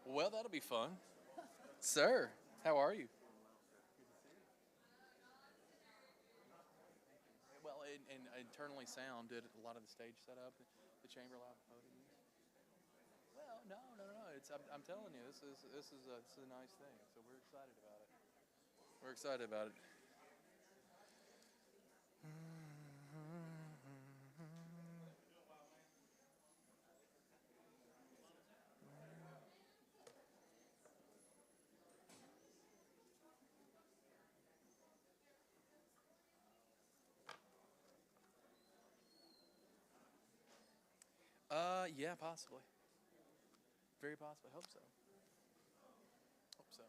Well, that'll be fun. Sir, how are you? Well, and internally sound did a lot of the stage setup, the chamber loud podiums. Well, no. I'm telling you, this is a nice thing. So we're excited about it. We're excited about it. Yeah, possibly. Very possibly. Hope so. Hope so.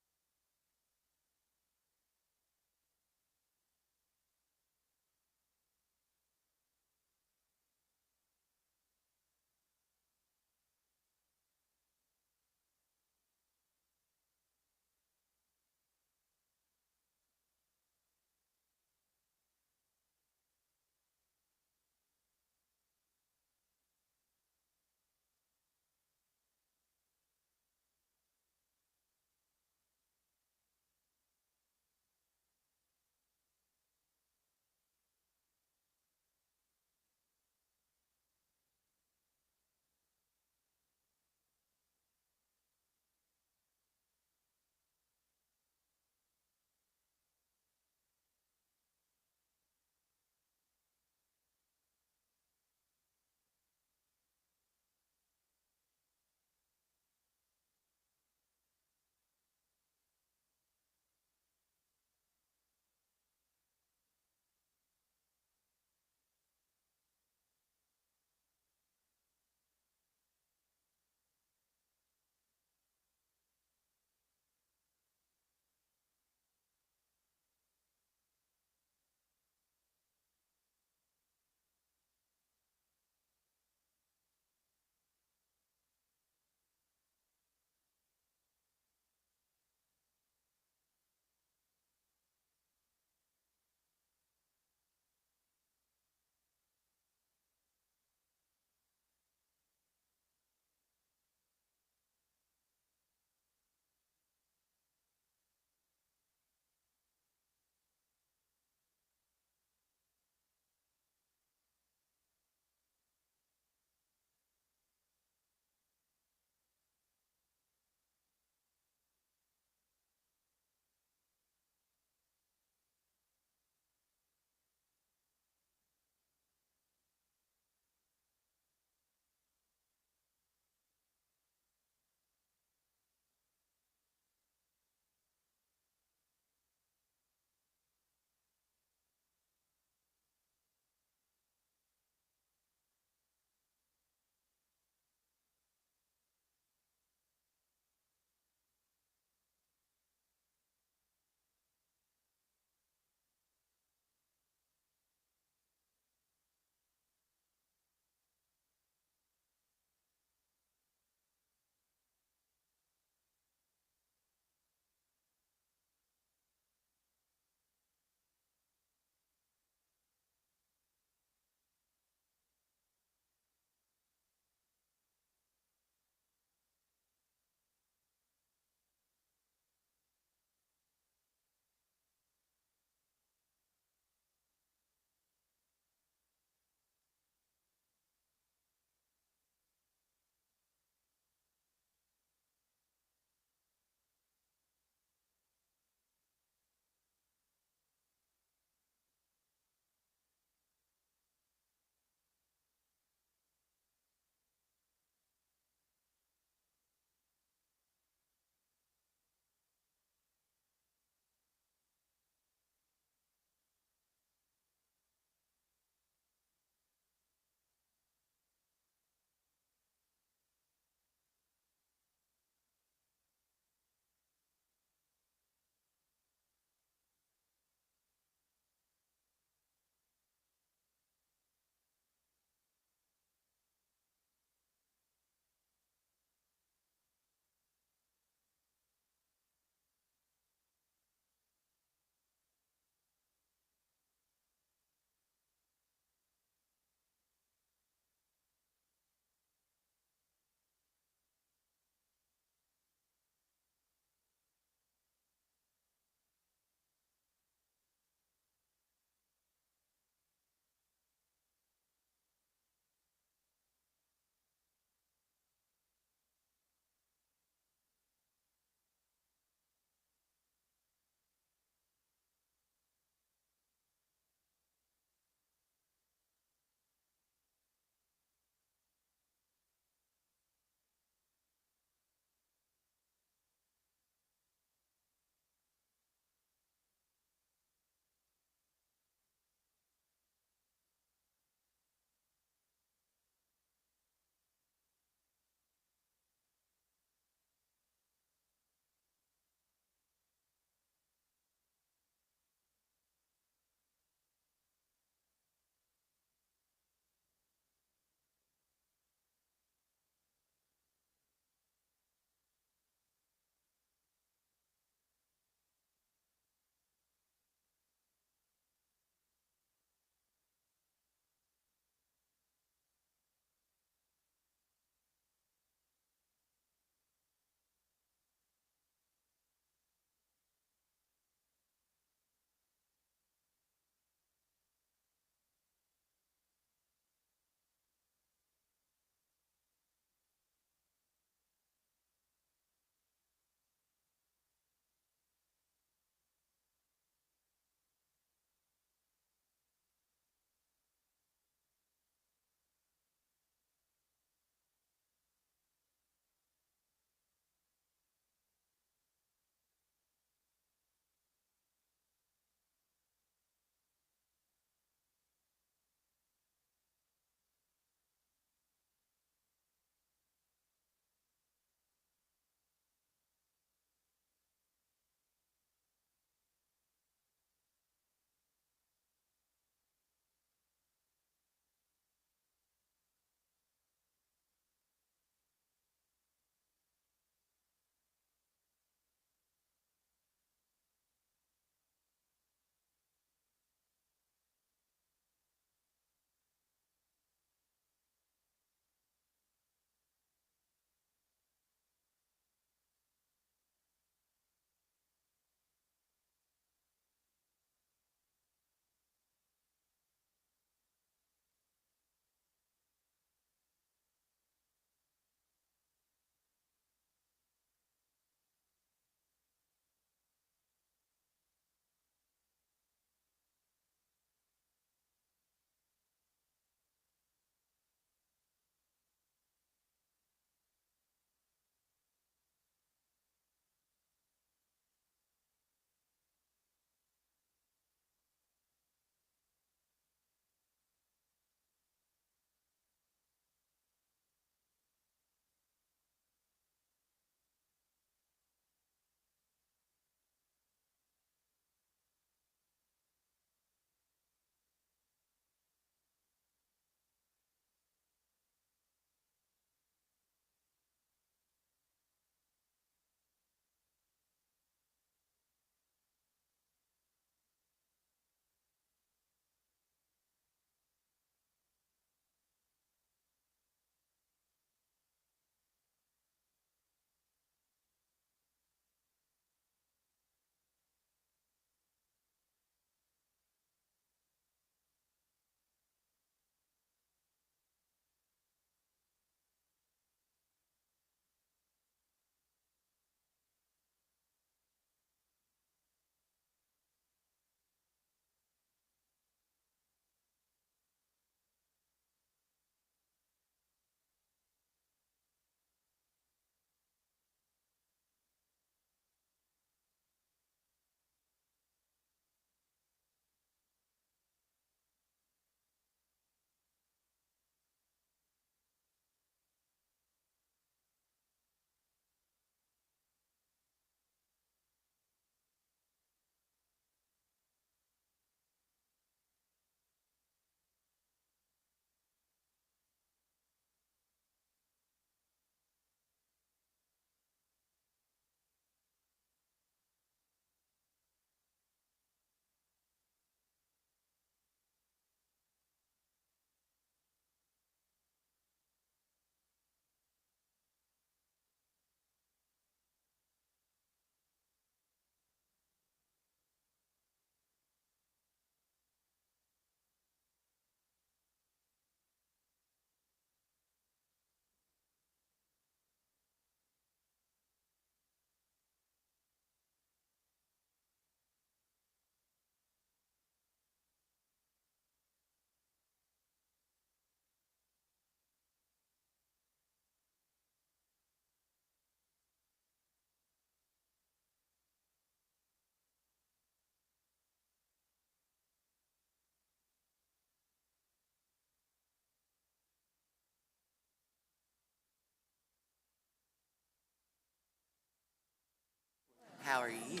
How are you?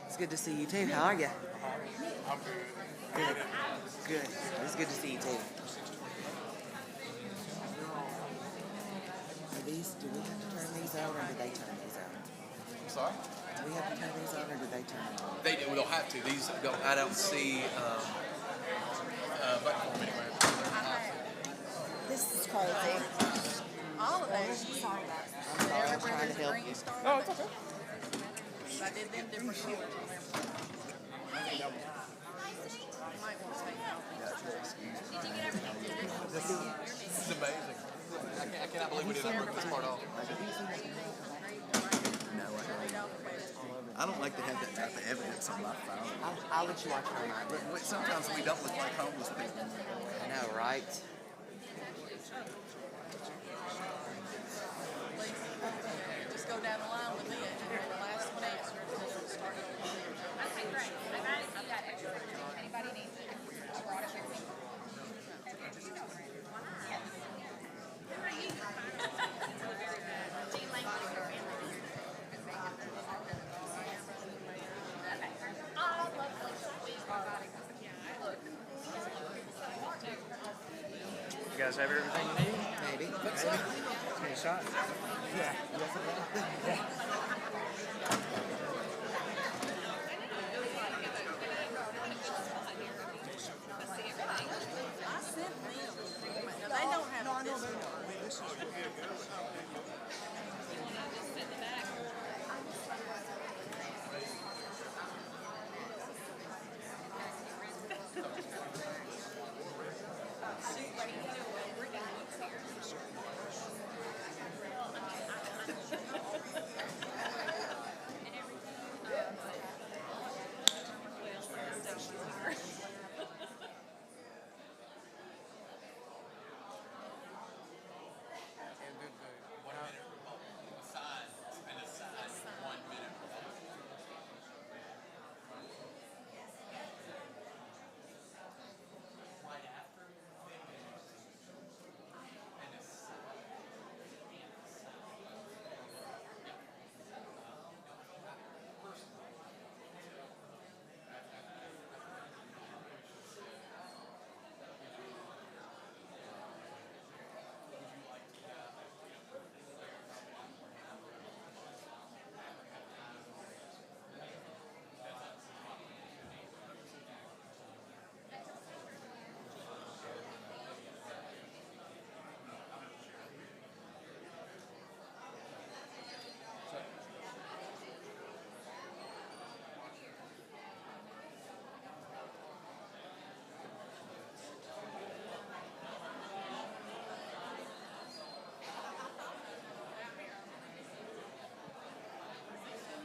It's good to see you too. How are you? I'm good. Good. Good. It's good to see you too. Do we have to turn these out or do they turn these out? I'm sorry? Do we have to turn these out or do they turn them out? They do. We'll have to. These go. I don't see. Button form anywhere. This is crazy. All of those. Sorry. I'm sorry. I was trying to help you. No, it's okay. I did them different colors on them. You might want to take out. This is amazing. I cannot believe we didn't rip this part off. No, I don't like to have that type of evidence on my phone. I'll let you watch it on mine. Sometimes we don't look like homeless people. I know, right? Just go down the line with it, and then the last one answered, and then start over there. Okay, great. I've got extra. Anybody needs it? I brought it with me. You guys have everything you need? Maybe. Any shot? Yeah. I sent them. Now, they don't have this one.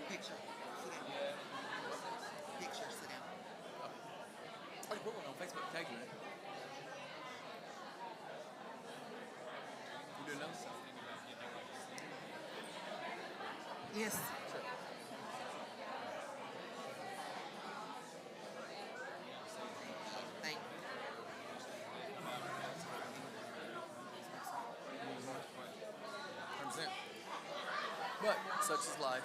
Picture. Sit down. Picture. Sit down. I put one on Facebook. Tag you in it. You do know something about getting Yes. Sure. Thank you. 100%. But such is life.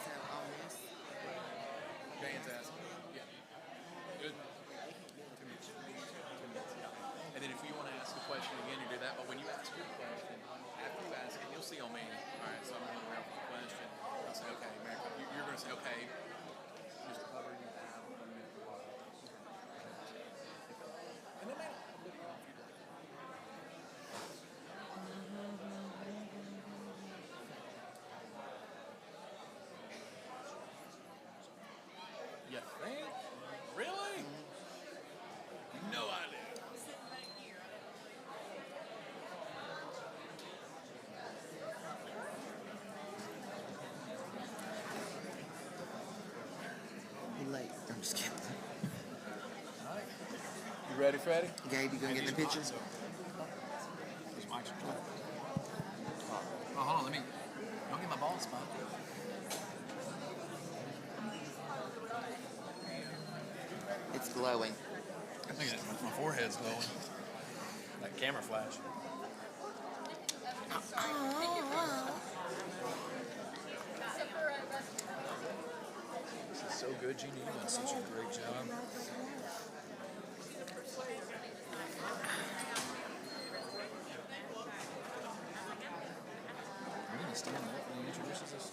So on this, Dan's asking. Yeah. Good. 2 minutes. 2 minutes. Yeah. And then if you want to ask a question again, you do that. But when you ask your question, after you ask it, you'll see on me. All right. So I'm going to around for the question. I'll say, okay, America. You're going to say, okay. Just cover you have 1 minute. And then maybe I'll look off you like. You think? Really? No idea. you late. I'm just kidding. You ready, Freddie? Gabe, you gonna get in the picture? Those mics are Oh, hold on, let me. Don't get my bald spot. It's glowing. I think my forehead's glowing. Like camera flash. This is so good, Jeannie. You've done such a great job. Are you going to stand up when he introduces us?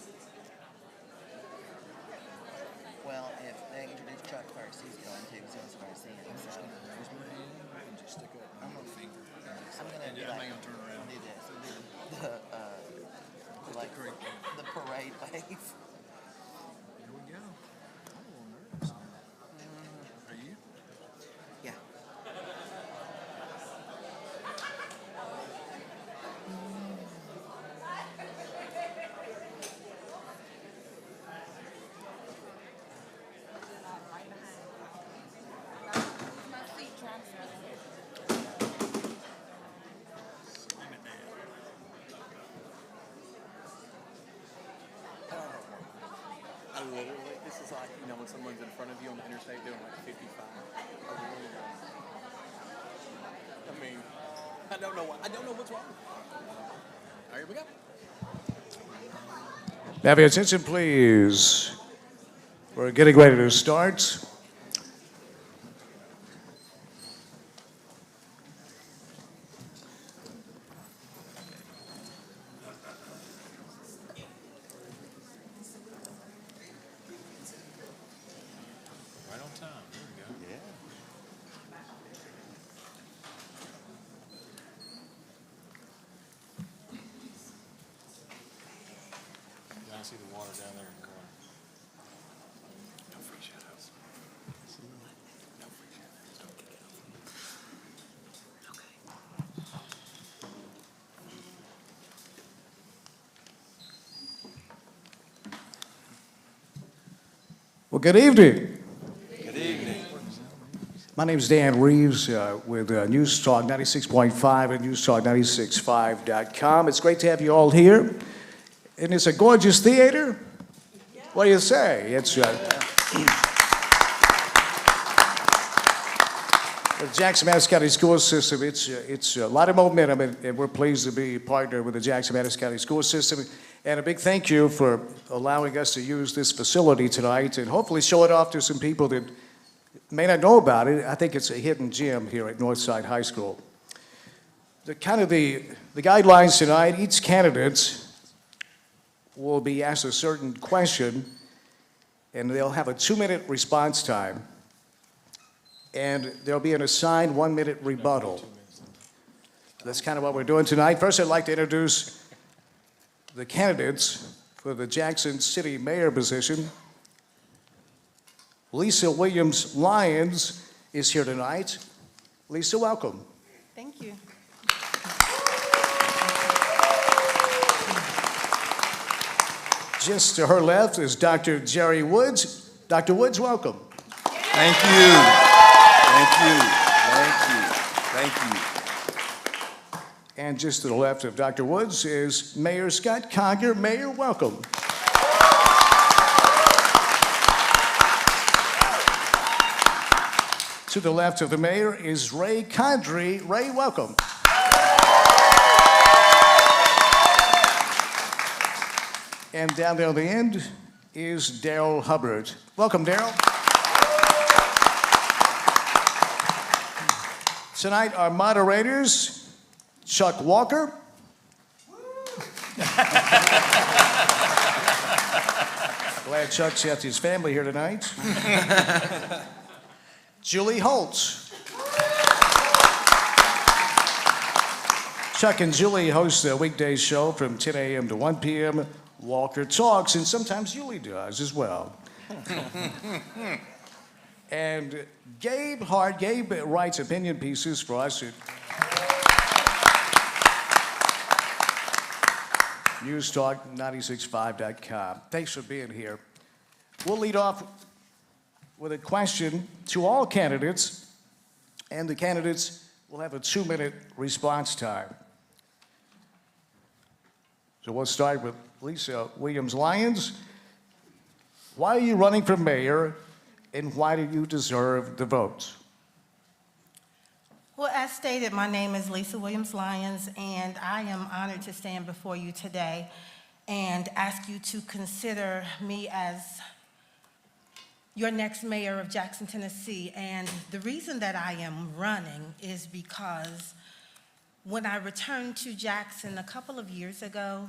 Well, if they introduce Chuck first, he's going to, because he wants to first see him. I'm just So going to raise my hand and just stick up my middle finger. I'm gonna And do I'm like, going to turn around. do this. We'll do the parade wave. Here we go. I'm a little nervous. Are you? Yeah. I literally, this is like, you know, when someone's in front of you on the interstate doing like 55. I mean, I don't know what's wrong. All right, here we go. Have your attention, please. We're getting ready to start. Right on time. There we go. Yeah. Yeah, I see the water down there in the corner. No free shadows. No free shadows. Don't kick it Well, good evening. Good evening. My name is Dan Reeves with News Talk 96.5 and newstalk965.com. It's great to have you all here. And it's a gorgeous theater. What do you say? It's the Jackson-Madison County School System. It's a lot of momentum, and we're pleased to be a partner with the Jackson-Madison County School System. And a big thank you for allowing us to use this facility tonight and hopefully show it off to some people that may not know about it. I think it's a hidden gem here at Northside High School. The guidelines tonight, each candidate will be asked a certain question, and they'll have a 2-minute response time. And there'll be an assigned 1-minute rebuttal. That's kind of what we're doing tonight. First, I'd like to introduce the candidates for the Jackson City Mayor position. Lisa Williams Lyons is here tonight. Lisa, welcome. Thank you. Just to her left is Dr. Jerry Woods. Dr. Woods, welcome. Thank you. Thank you. Thank you. Thank you. And just to the left of Dr. Woods is Mayor Scott Conger. Mayor, welcome. To the left of the mayor is Ray Condrey. Ray, welcome. And down there on the end is Daryl Hubbard. Welcome, Daryl. Tonight, our moderators, Chuck Walker. Glad Chuck's got his family here tonight. Julie Holtz. Chuck and Julie host a weekday show from 10 a.m. to 1 p.m. Walker talks, and sometimes Julie does as well. And Gabe Hart. Gabe writes opinion pieces for us at newstalk965.com. Thanks for being here. We'll lead off with a question to all candidates, and the candidates will have a 2-minute response time. So we'll start with Lisa Williams-Lyons. Why are you running for mayor, and why do you deserve the votes? Well, as stated, my name is Lisa Williams-Lyons, and I am honored to stand before you today and ask you to consider me as your next mayor of Jackson, Tennessee. And the reason that I am running is because when I returned to Jackson a couple of years ago,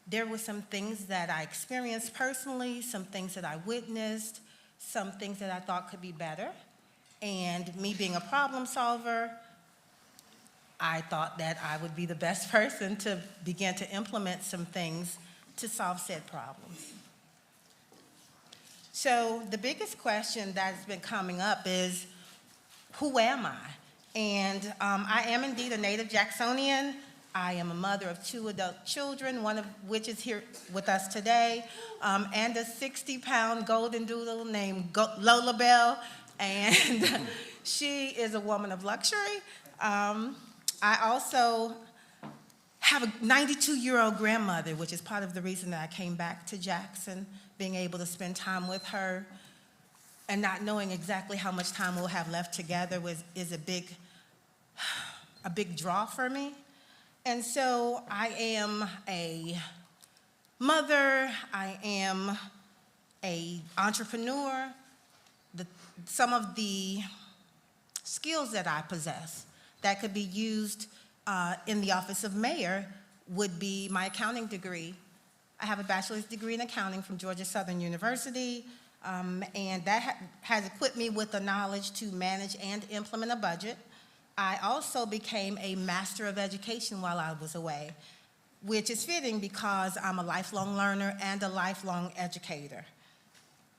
there were some things that I experienced personally, some things that I witnessed, some things that I thought could be better. And me being a problem solver, I thought that I would be the best person to begin to implement some things to solve said problems. So the biggest question that's been coming up is, who am I? And I am indeed a native Jacksonian. I am a mother of 2 adult children, one of which is here with us today, and a 60-pound golden doodle named Lola Bell, and she is a woman of luxury. I also have a 92-year-old grandmother, which is part of the reason that I came back to Jackson. Being able to spend time with her and not knowing exactly how much time we'll have left together is a big draw for me. And so I am a mother, I am an entrepreneur. Some of the skills that I possess that could be used in the office of mayor would be my accounting degree. I have a bachelor's degree in accounting from Georgia Southern University, and that has equipped me with the knowledge to manage and implement a budget. I also became a master of education while I was away, which is fitting because I'm a lifelong learner and a lifelong educator.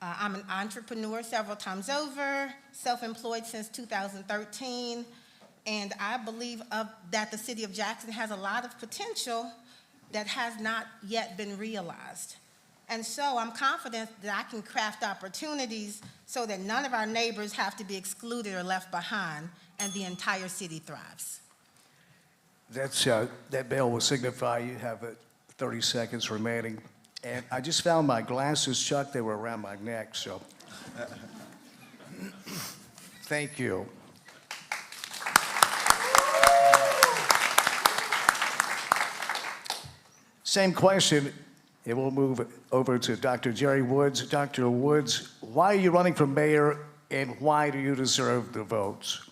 I'm an entrepreneur several times over, self-employed since 2013, and I believe that the city of Jackson has a lot of potential that has not yet been realized. And so I'm confident that I can craft opportunities so that none of our neighbors have to be excluded or left behind, and the entire city thrives. That bell will signify you have 30 seconds remaining. And I just found my glasses, Chuck. They were around my neck, so thank you. Same question, and we'll move over to Dr. Jerry Woods. Dr. Woods, why are you running for mayor, and why do you deserve the votes?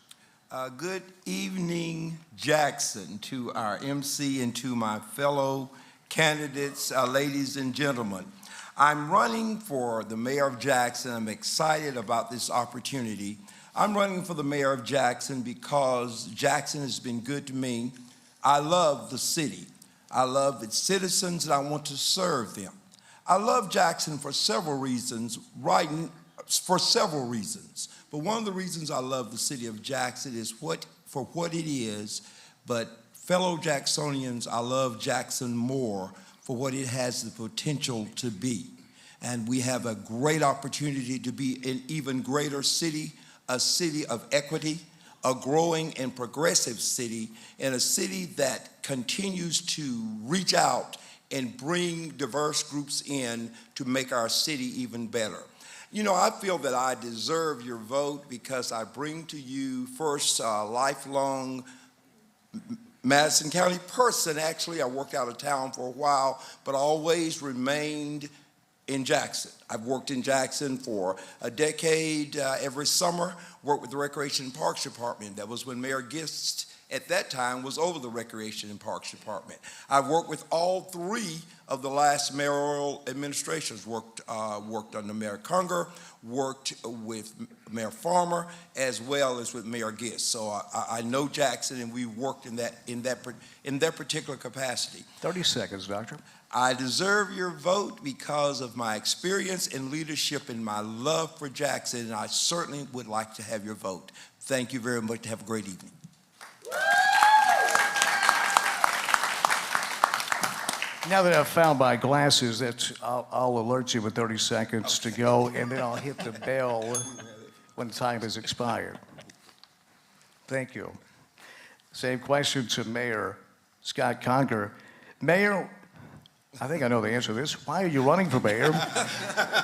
Good evening, Jackson, to our MC and to my fellow candidates, ladies and gentlemen. I'm running for the mayor of Jackson. I'm excited about this opportunity. I'm running for the mayor of Jackson because Jackson has been good to me. I love the city. I love its citizens, and I want to serve them. I love Jackson for several reasons, But one of the reasons I love the city of Jackson is for what it is. But fellow Jacksonians, I love Jackson more for what it has the potential to be. And we have a great opportunity to be an even greater city, a city of equity, a growing and progressive city, and a city that continues to reach out and bring diverse groups in to make our city even better. You know, I feel that I deserve your vote because I bring to you first a lifelong Madison County person. Actually, I worked out of town for a while, but I always remained in Jackson. I've worked in Jackson for a decade every summer, worked with the Recreation and Parks Department. That was when Mayor Gist at that time was over the Recreation and Parks Department. I've worked with all 3 of the last mayoral administrations, worked under Mayor Conger, worked with Mayor Farmer, as well as with Mayor Gist. So I know Jackson, and we worked in that particular capacity. 30 seconds, Doctor. I deserve your vote because of my experience in leadership and my love for Jackson, and I certainly would like to have your vote. Thank you very much. Have a great evening. Now that I've found my glasses, I'll alert you with 30 seconds to go, and then I'll hit the bell when time has expired. Thank you. Same question to Mayor Scott Conger. Mayor, I think I know the answer to this. Why are you running for mayor?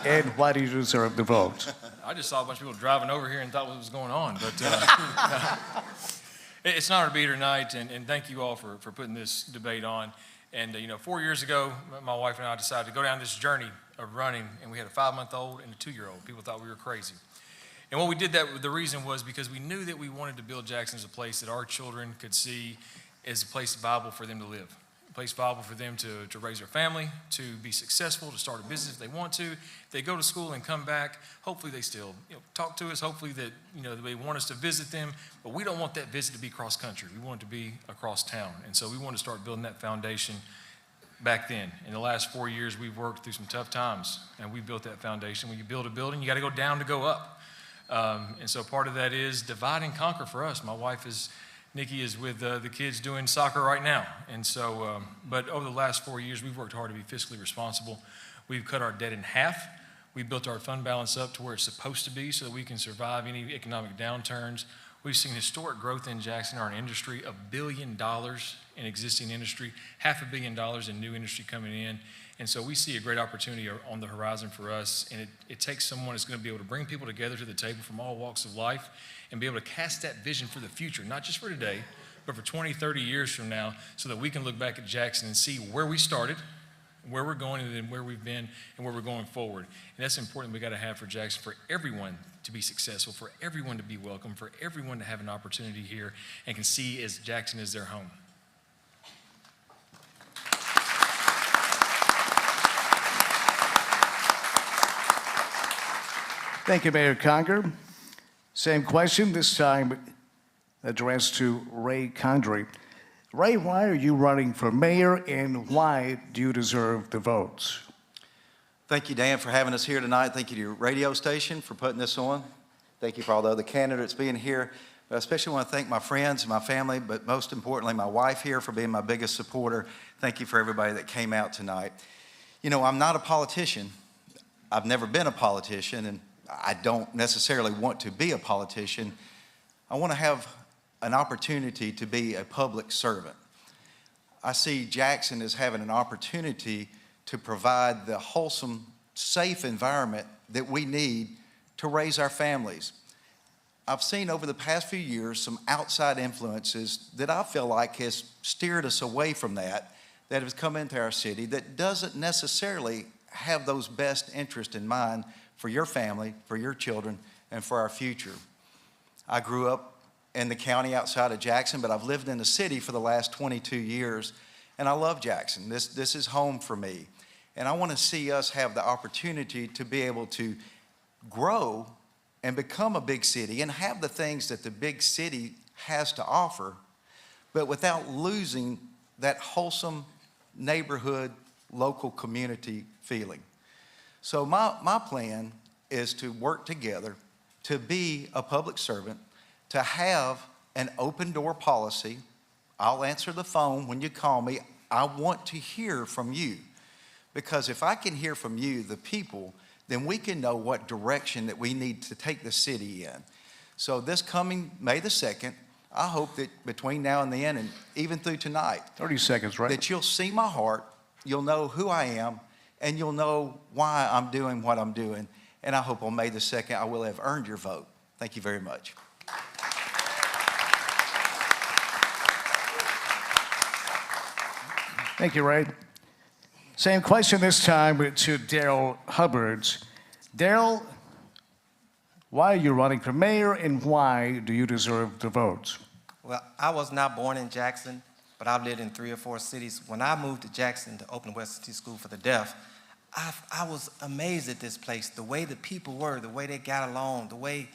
And why do you deserve the vote? I just saw a bunch of people driving over here and thought what was going on, but it's an honor to be here tonight, and thank you all for putting this debate on. And 4 years ago, my wife and I decided to go down this journey of running, and we had a 5-month-old and a 2-year-old. People thought we were crazy. And what we did that, the reason was because we knew that we wanted to build Jackson as a place that our children could see as a place viable for them to live, a place viable for them to raise their family, to be successful, to start a business if they want to. If they go to school and come back, hopefully they still talk to us, hopefully that they want us to visit them, but we don't want that visit to be cross country. We want it to be across town. And so we want to start building that foundation back then. In the last 4 years, we've worked through some tough times, and we built that foundation. When you build a building, you got to go down to go up. And so part of that is divide and conquer for us. My wife Nikki is with the kids doing soccer right now. And so, but over the last 4 years, we've worked hard to be fiscally responsible. We've cut our debt in half. We built our fund balance up to where it's supposed to be so that we can survive any economic downturns. We've seen historic growth in Jackson, our industry, $1 billion in existing industry, $500 million in new industry coming in. And so we see a great opportunity on the horizon for us, and it takes someone that's going to be able to bring people together to the table from all walks of life and be able to cast that vision for the future, not just for today, but for 20, 30 years from now, so that we can look back at Jackson and see where we started, where we're going, and then where we've been and where we're going forward. And that's important we got to have for Jackson, for everyone to be successful, for everyone to be welcome, for everyone to have an opportunity here and can see as Jackson as their home. Thank you, Mayor Conger. Same question, this time addressed to Ray Condrey. Ray, why are you running for mayor, and why do you deserve the votes? Thank you, Dan, for having us here tonight. Thank you to your radio station for putting this on. Thank you for all the other candidates being here. But I especially want to thank my friends and my family, but most importantly, my wife here for being my biggest supporter. Thank you for everybody that came out tonight. I'm not a politician. I've never been a politician, and I don't necessarily want to be a politician. I want to have an opportunity to be a public servant. I see Jackson as having an opportunity to provide the wholesome, safe environment that we need to raise our families. I've seen over the past few years some outside influences that I feel like has steered us away from that has come into our city that doesn't necessarily have those best interests in mind for your family, for your children, and for our future. I grew up in the county outside of Jackson, but I've lived in the city for the last 22 years, and I love Jackson. This is home for me. And I want to see us have the opportunity to be able to grow and become a big city and have the things that the big city has to offer, but without losing that wholesome neighborhood, local community feeling. So my plan is to work together, to be a public servant, to have an open door policy. I'll answer the phone when you call me. I want to hear from you, because if I can hear from you, the people, then we can know what direction that we need to take the city in. So this coming May the 2nd, I hope that between now and then, and even through tonight, 30 seconds, right? that you'll see my heart, you'll know who I am, and you'll know why I'm doing what I'm doing. And I hope on May the 2nd, I will have earned your vote. Thank you very much. Thank you, Ray. Same question this time to Daryl Hubbard. Daryl, why are you running for mayor, and why do you deserve the vote? Well, I was not born in Jackson, but I've lived in 3 or 4 cities. When I moved to Jackson to open West City School for the Deaf, I was amazed at this place, the way the people were, the way they got along, the way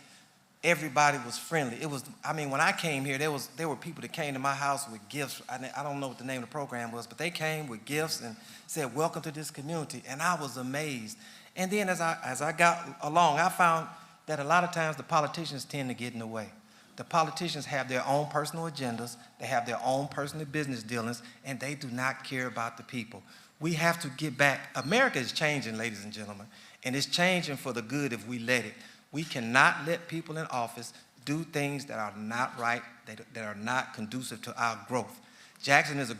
everybody was friendly. When I came here, there were people that came to my house with gifts. I don't know what the name of the program was, but they came with gifts and said, "Welcome to this community," and I was amazed. And then as I got along, I found that a lot of times the politicians tend to get in the way. The politicians have their own personal agendas, they have their own personal business dealings, and they do not care about the people. We have to get back. America is changing, ladies and gentlemen, and it's changing for the good if we let it. We cannot let people in office do things that are not right, that are not conducive to our growth. Jackson is a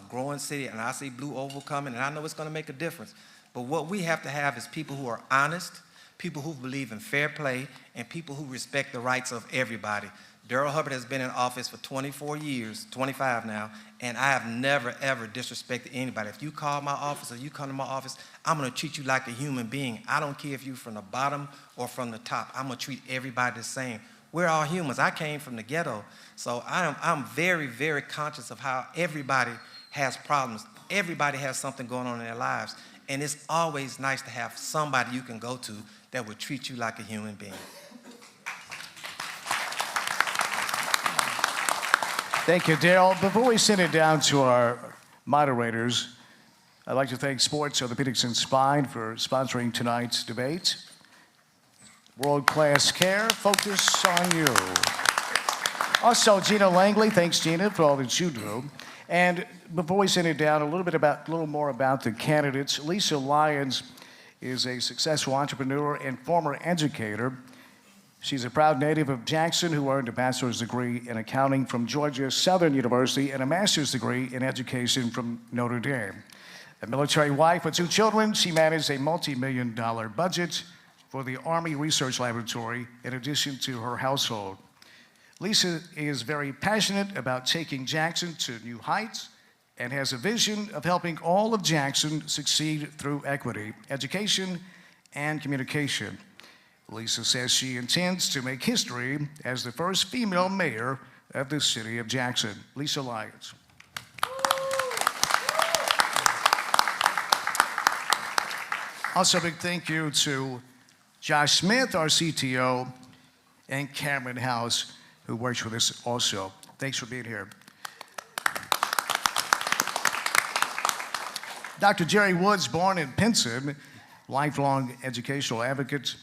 growing city, and I see Blue Oval coming, and I know it's going to make a difference. But what we have to have is people who are honest, people who believe in fair play, and people who respect the rights of everybody. Darrell Hubbard has been in office for 24 years, 25 now, and I have never, ever disrespected anybody. If you call my office or you come to my office, I'm going to treat you like a human being. I don't care if you're from the bottom or from the top. I'm going to treat everybody the same. We're all humans. I came from the ghetto, so I'm very, very conscious of how everybody has problems. Everybody has something going on in their lives, and it's always nice to have somebody you can go to that will treat you like a human being. Thank you, Darrell. Before we send it down to our moderators, I'd like to thank Sports Orthopedics and Spine for sponsoring tonight's debate. World-class care, focus on you. Also, Gina Langley, thanks, Gina, for all that you do. And before we send it down, a little more about the candidates. Lisa Lyons is a successful entrepreneur and former educator. She's a proud native of Jackson who earned a bachelor's degree in accounting from Georgia Southern University and a master's degree in education from Notre Dame. A military wife with 2 children, she managed a multi-million-dollar budget for the Army Research Laboratory in addition to her household. Lisa is very passionate about taking Jackson to new heights and has a vision of helping all of Jackson succeed through equity, education, and communication. Lisa says she intends to make history as the first female mayor of the city of Jackson. Lisa Lyons. Also, a big thank you to Josh Smith, our CTO, and Cameron House, who works with us also. Thanks for being here. Dr. Jerry Woods, born in Pinson, lifelong educational advocate,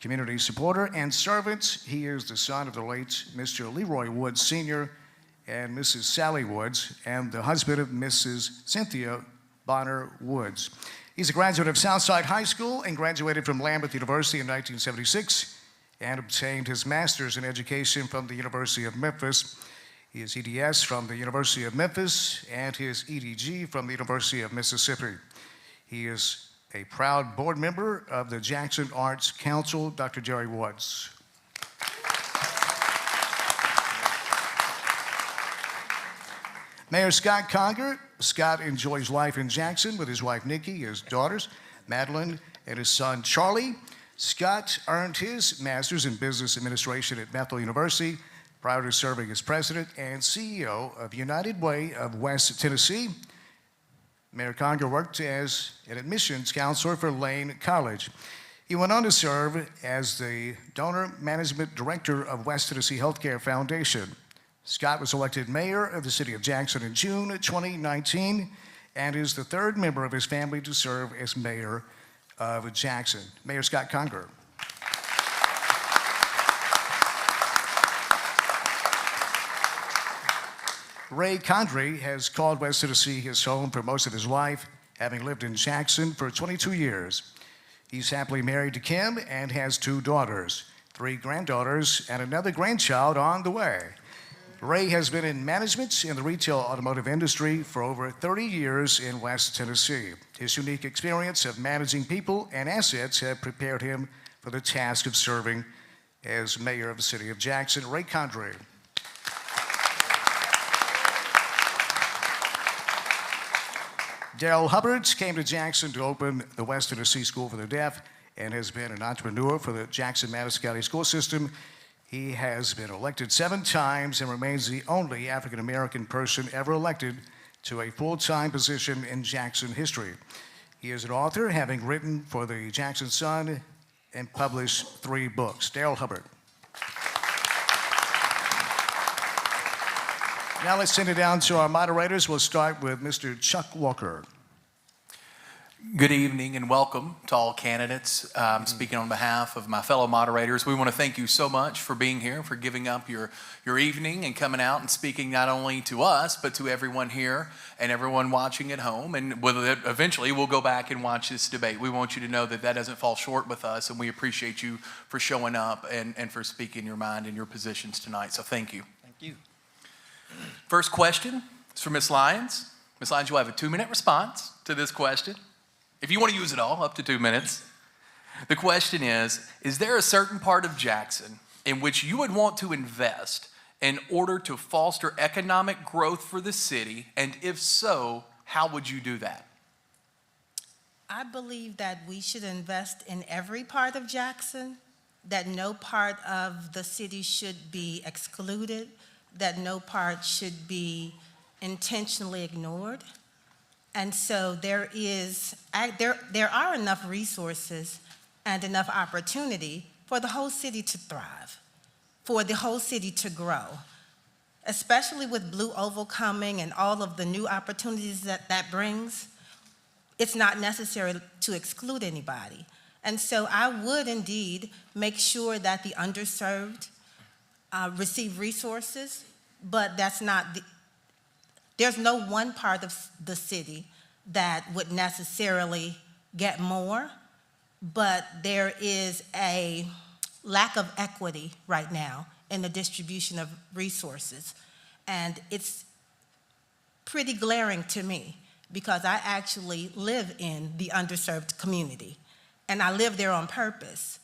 community supporter, and servant. He is the son of the late Mr. Leroy Woods Sr. and Mrs. Sally Woods, and the husband of Mrs. Cynthia Bonner Woods. He's a graduate of Southside High School and graduated from Lambeth University in 1976 and obtained his master's in education from the University of Memphis. He has EDS from the University of Memphis and his EDG from the University of Mississippi. He is a proud board member of the Jackson Arts Council. Dr. Jerry Woods. Mayor Scott Conger. Scott enjoys life in Jackson with his wife Nikki, his daughters Madeline, and his son Charlie. Scott earned his master's in business administration at Bethel University prior to serving as president and CEO of United Way of West Tennessee. Mayor Conger worked as an admissions counselor for Lane College. He went on to serve as the donor management director of West Tennessee Healthcare Foundation. Scott was elected mayor of the city of Jackson in June 2019 and is the third member of his family to serve as mayor of Jackson. Mayor Scott Conger. Ray Condrey has called West Tennessee his home for most of his life, having lived in Jackson for 22 years. He's happily married to Kim and has 2 daughters, 3 granddaughters, and another grandchild on the way. Ray has been in management in the retail automotive industry for over 30 years in West Tennessee. His unique experience of managing people and assets have prepared him for the task of serving as mayor of the city of Jackson. Ray Condrey. Darrell Hubbard came to Jackson to open the West Tennessee School for the Deaf and has been an entrepreneur for the Jackson-Madison County school system. He has been elected 7 times and remains the only African-American person ever elected to a full-time position in Jackson history. He is an author, having written for the Jackson Sun and published 3 books. Darrell Hubbard. Now let's send it down to our moderators. We'll start with Mr. Chuck Walker. Good evening and welcome to all candidates. Speaking on behalf of my fellow moderators, we want to thank you so much for being here, for giving up your evening and coming out and speaking not only to us, but to everyone here and everyone watching at home. And eventually we'll go back and watch this debate. We want you to know that that doesn't fall short with us, and we appreciate you for showing up and for speaking your mind and your positions tonight. So thank you. Thank you. First question, It's for Ms. Lyons. Ms. Lyons, you'll have a 2-minute response to this question. If you want to use it all, up to 2 minutes. The question is there a certain part of Jackson in which you would want to invest in order to foster economic growth for the city? And if so, how would you do that? I believe that we should invest in every part of Jackson, that no part of the city should be excluded, that no part should be intentionally ignored. And so there are enough resources and enough opportunity for the whole city to thrive, for the whole city to grow, especially with Blue Oval coming and all of the new opportunities that brings. It's not necessary to exclude anybody. And so I would indeed make sure that the underserved receive resources, but there's no one part of the city that would necessarily get more, but there is a lack of equity right now in the distribution of resources. And it's pretty glaring to me because I actually live in the underserved community, and I live there on purpose.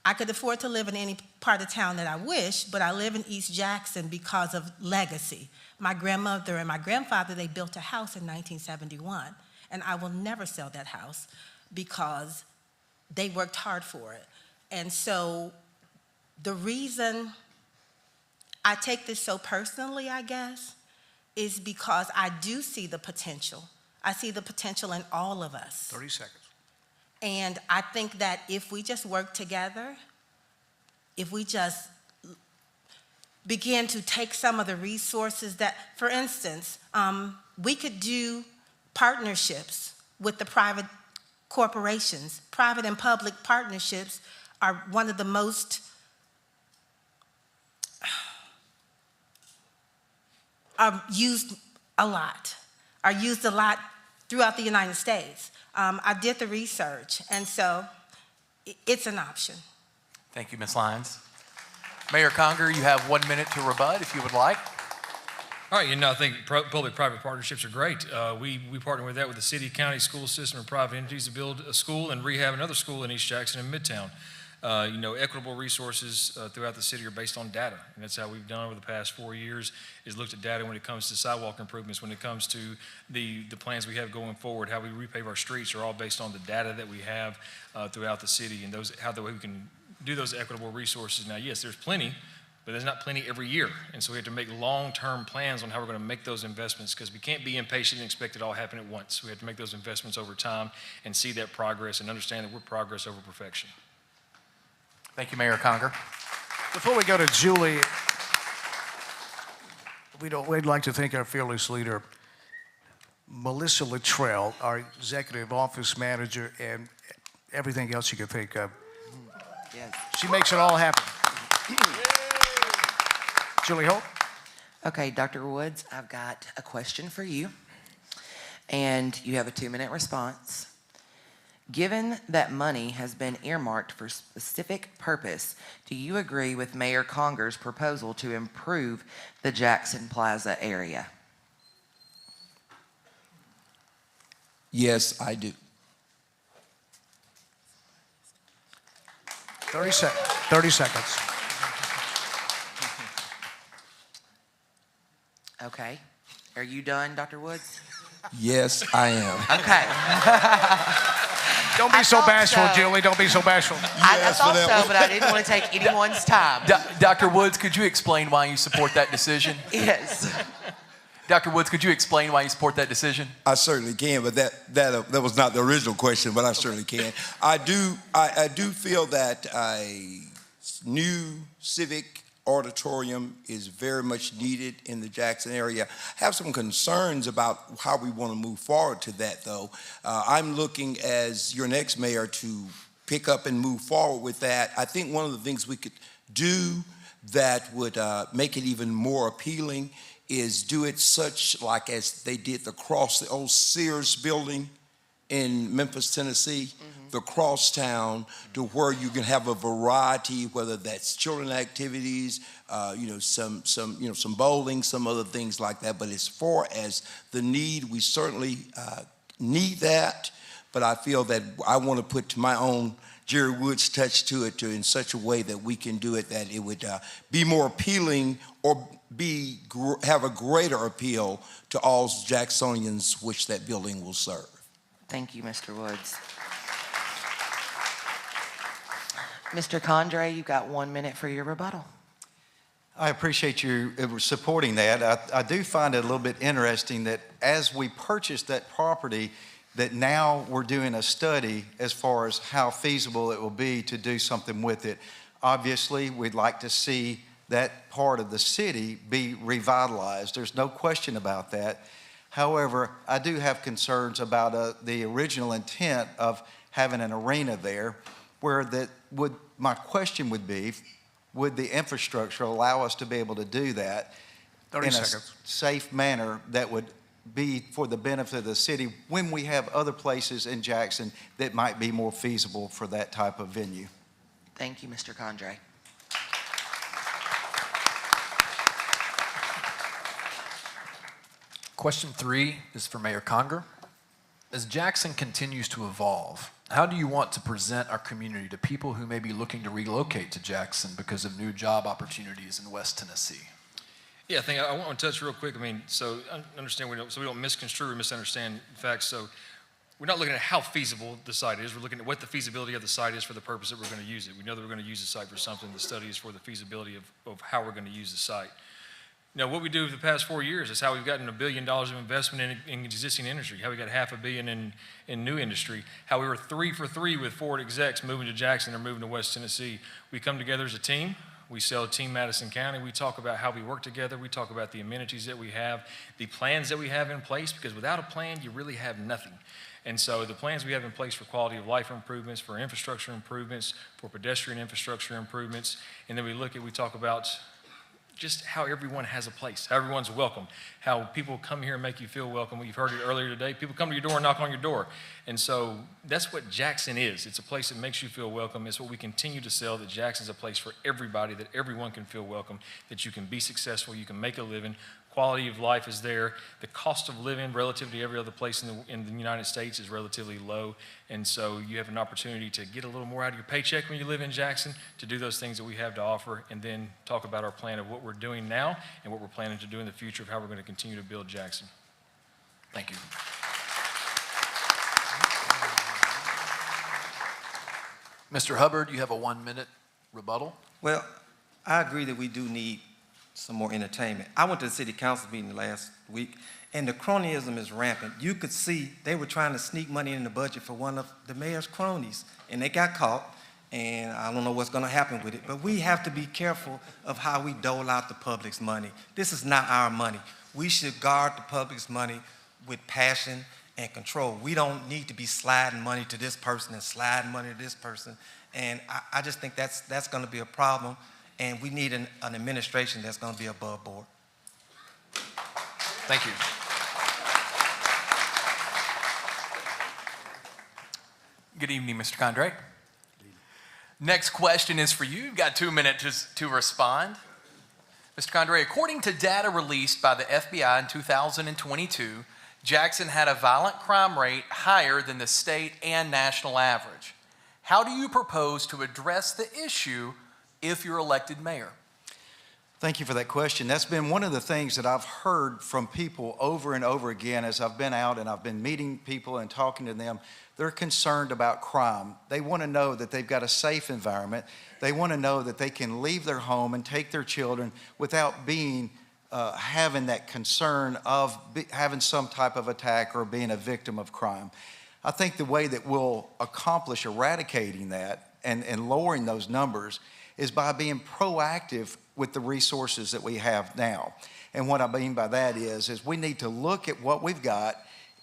I could afford to live in any part of town that I wish, but I live in East Jackson because of legacy. My grandmother and my grandfather, they built a house in 1971, and I will never sell that house because they worked hard for it. And so the reason I take this so personally, I guess, is because I do see the potential. I see the potential in all of us. 30 seconds. And I think that if we just work together, if we just begin to take some of the resources that, for instance, we could do partnerships with the private corporations. Private and public partnerships are one of the most are used a lot throughout the United States. I did the research, and so it's an option. Thank you, Ms. Lyons. Mayor Conger, you have 1 minute to rebut if you would like. All right, I think public-private partnerships are great. We partner with that with the city, county, school system, and private entities to build a school and rehab another school in East Jackson and Midtown. Equitable resources throughout the city are based on data, and that's how we've done over the past 4 years, is looked at data when it comes to sidewalk improvements, when it comes to the plans we have going forward, how we repave our streets are all based on the data that we have throughout the city, and how we can do those equitable resources. Now, yes, there's plenty, but there's not plenty every year, and so we have to make long-term plans on how we're going to make those investments, because we can't be impatient and expect it all happen at once. We have to make those investments over time and see that progress and understand that we're progress over perfection. Thank you, Mayor Conger. Before we go to Julie, we'd like to thank our fearless leader, Melissa Luttrell, our executive office manager, and everything else you can think of. Yes. She makes it all happen. Julie Holt. Okay, Dr. Woods, I've got a question for you, and you have a 2-minute response. Given that money has been earmarked for a specific purpose, do you agree with Mayor Conger's proposal to improve the Jackson Plaza area? Yes, I do. 30 seconds. Okay. Are you done, Dr. Woods? Yes, I am. Okay. Don't be so thought bashful, so. Julie. Don't be so bashful. I thought so, but I didn't want to take anyone's time. Dr. Woods, could you explain why you support that decision? Yes. Dr. Woods, could you explain why you support that decision? I certainly can, but that was not the original question, but I certainly can. I do feel that a new civic auditorium is very much needed in the Jackson area. I have some concerns about how we want to move forward to that, though. I'm looking, as your next mayor, to pick up and move forward with that. I think one of the things we could do that would make it even more appealing is do it such like as they did the old Sears building in Memphis, Tennessee, the crosstown, to where you can have a variety, whether that's children activities, some bowling, some other things like that. But as far as the need, we certainly need that. But I feel that I want to put my own Jerry Woods touch to it in such a way that we can do it that it would be more appealing or have a greater appeal to all Jacksonians which that building will serve. Thank you, Mr. Woods. Mr. Condrey, you've got 1 minute for your rebuttal. I appreciate you supporting that. I do find it a little bit interesting that as we purchased that property, that now we're doing a study as far as how feasible it will be to do something with it. Obviously, we'd like to see that part of the city be revitalized. There's no question about that. However, I do have concerns about the original intent of having an arena there, where my question would be, would the infrastructure allow us to be able to do that 30 in seconds. a safe manner that would be for the benefit of the city when we have other places in Jackson that might be more feasible for that type of venue? Thank you, Mr. Condrey. Question 3 is for Mayor Conger. As Jackson continues to evolve, how do you want to present our community to people who may be looking to relocate to Jackson because of new job opportunities in West Tennessee? Yeah, I think I want to touch real quick. I mean, so understand so we don't misconstrue or misunderstand facts. So we're not looking at how feasible the site is. We're looking at what the feasibility of the site is for the purpose that we're going to use it. We know that we're going to use the site for something. The study is for the feasibility of how we're going to use the site. Now, what we do for the past 4 years is how we've gotten $1 billion of investment in existing industry, how we got $500 million in new industry, how we were 3 for 3 with Ford execs moving to Jackson or moving to West Tennessee. We come together as a team. We sell Team Madison County. We talk about how we work together. We talk about the amenities that we have, the plans that we have in place, because without a plan, you really have nothing. And so the plans we have in place for quality of life improvements, for infrastructure improvements, for pedestrian infrastructure improvements, and then we talk about just how everyone has a place, how everyone's welcome, how people come here and make you feel welcome. You've heard it earlier today. People come to your door and knock on your door. And so that's what Jackson is. It's a place that makes you feel welcome. It's what we continue to sell, that Jackson's a place for everybody, that everyone can feel welcome, that you can be successful, you can make a living. Quality of life is there. The cost of living relative to every other place in the United States is relatively low. And so you have an opportunity to get a little more out of your paycheck when you live in Jackson, to do those things that we have to offer, and then talk about our plan of what we're doing now and what we're planning to do in the future of how we're going to continue to build Jackson. Thank you. Mr. Hubbard, you have a 1 minute rebuttal. Well, I agree that we do need some more entertainment. I went to the city council meeting last week, and the cronyism is rampant. You could see they were trying to sneak money in the budget for one of the mayor's cronies, and they got caught, and I don't know what's going to happen with it. But we have to be careful of how we dole out the public's money. This is not our money. We should guard the public's money with passion and control. We don't need to be sliding money to this person and sliding money to this person, and I just think that's going to be a problem. And we need an administration that's going to be above board. Thank you. Good evening, Mr. Condrey. Next question is for you. You've got 2 minutes to respond. Mr. Condrey, according to data released by the FBI in 2022, Jackson had a violent crime rate higher than the state and national average. How do you propose to address the issue if you're elected mayor? Thank you for that question. That's been one of the things that I've heard from people over and over again as I've been out and I've been meeting people and talking to them. They're concerned about crime. They want to know that they've got a safe environment. They want to know that they can leave their home and take their children without having that concern of having some type of attack or being a victim of crime. I think the way that we'll accomplish eradicating that and lowering those numbers is by being proactive with the resources that we have now. And what I mean by that is we need to look at what we've got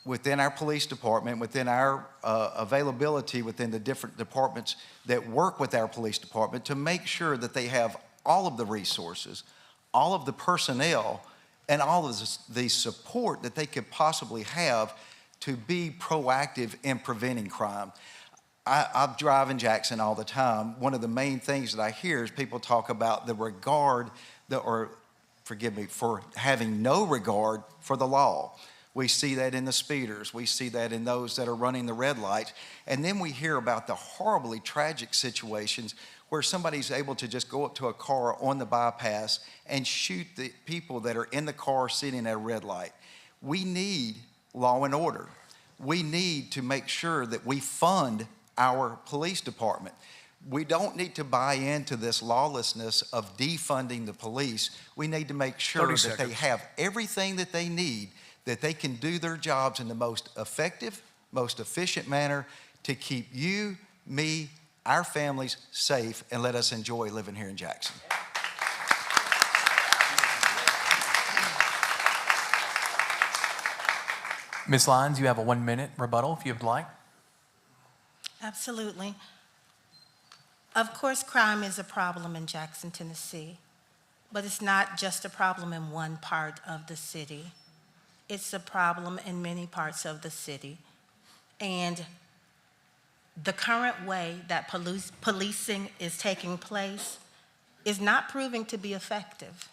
within our police department, within our availability within the different departments that work with our police department, to make sure that they have all of the resources, all of the personnel, and all of the support that they could possibly have to be proactive in preventing crime. I drive in Jackson all the time. One of the main things that I hear is people talk about the regard for having no regard for the law. We see that in the speeders. We see that in those that are running the red light. And then we hear about the horribly tragic situations where somebody's able to just go up to a car on the bypass and shoot the people that are in the car sitting at a red light. We need law and order. We need to make sure that we fund our police department. We don't need to buy into this lawlessness of defunding the police. We need to make sure that they have everything that they need, that they can do their jobs in the most effective, most efficient manner to keep you, me, our families safe, and let us enjoy living here in Jackson. Ms. Lyons, you have a 1-minute rebuttal if you would like. Absolutely. Of course, crime is a problem in Jackson, Tennessee, but it's not just a problem in one part of the city. It's a problem in many parts of the city. And the current way that policing is taking place is not proving to be effective.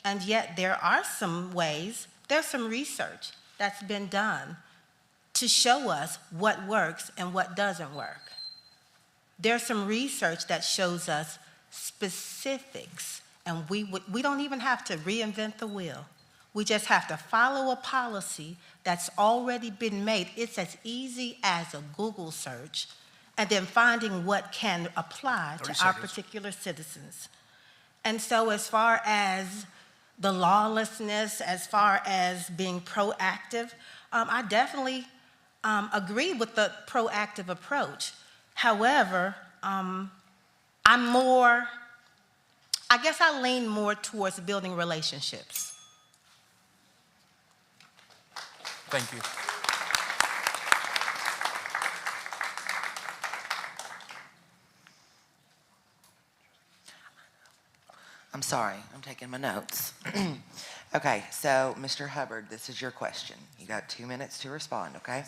And yet there are some ways, there's some research that's been done to show us what works and what doesn't work. There's some research that shows us specifics, and we don't even have to reinvent the wheel. We just have to follow a policy that's already been made. It's as easy as a Google search, and then finding what can apply to our particular citizens. And so as far as the lawlessness, as far as being proactive, I definitely agree with the proactive approach. However, I guess I lean more towards building relationships. Thank you. I'm sorry, I'm taking my notes. Okay, so Mr. Hubbard, this is your question. You got 2 minutes to respond, okay?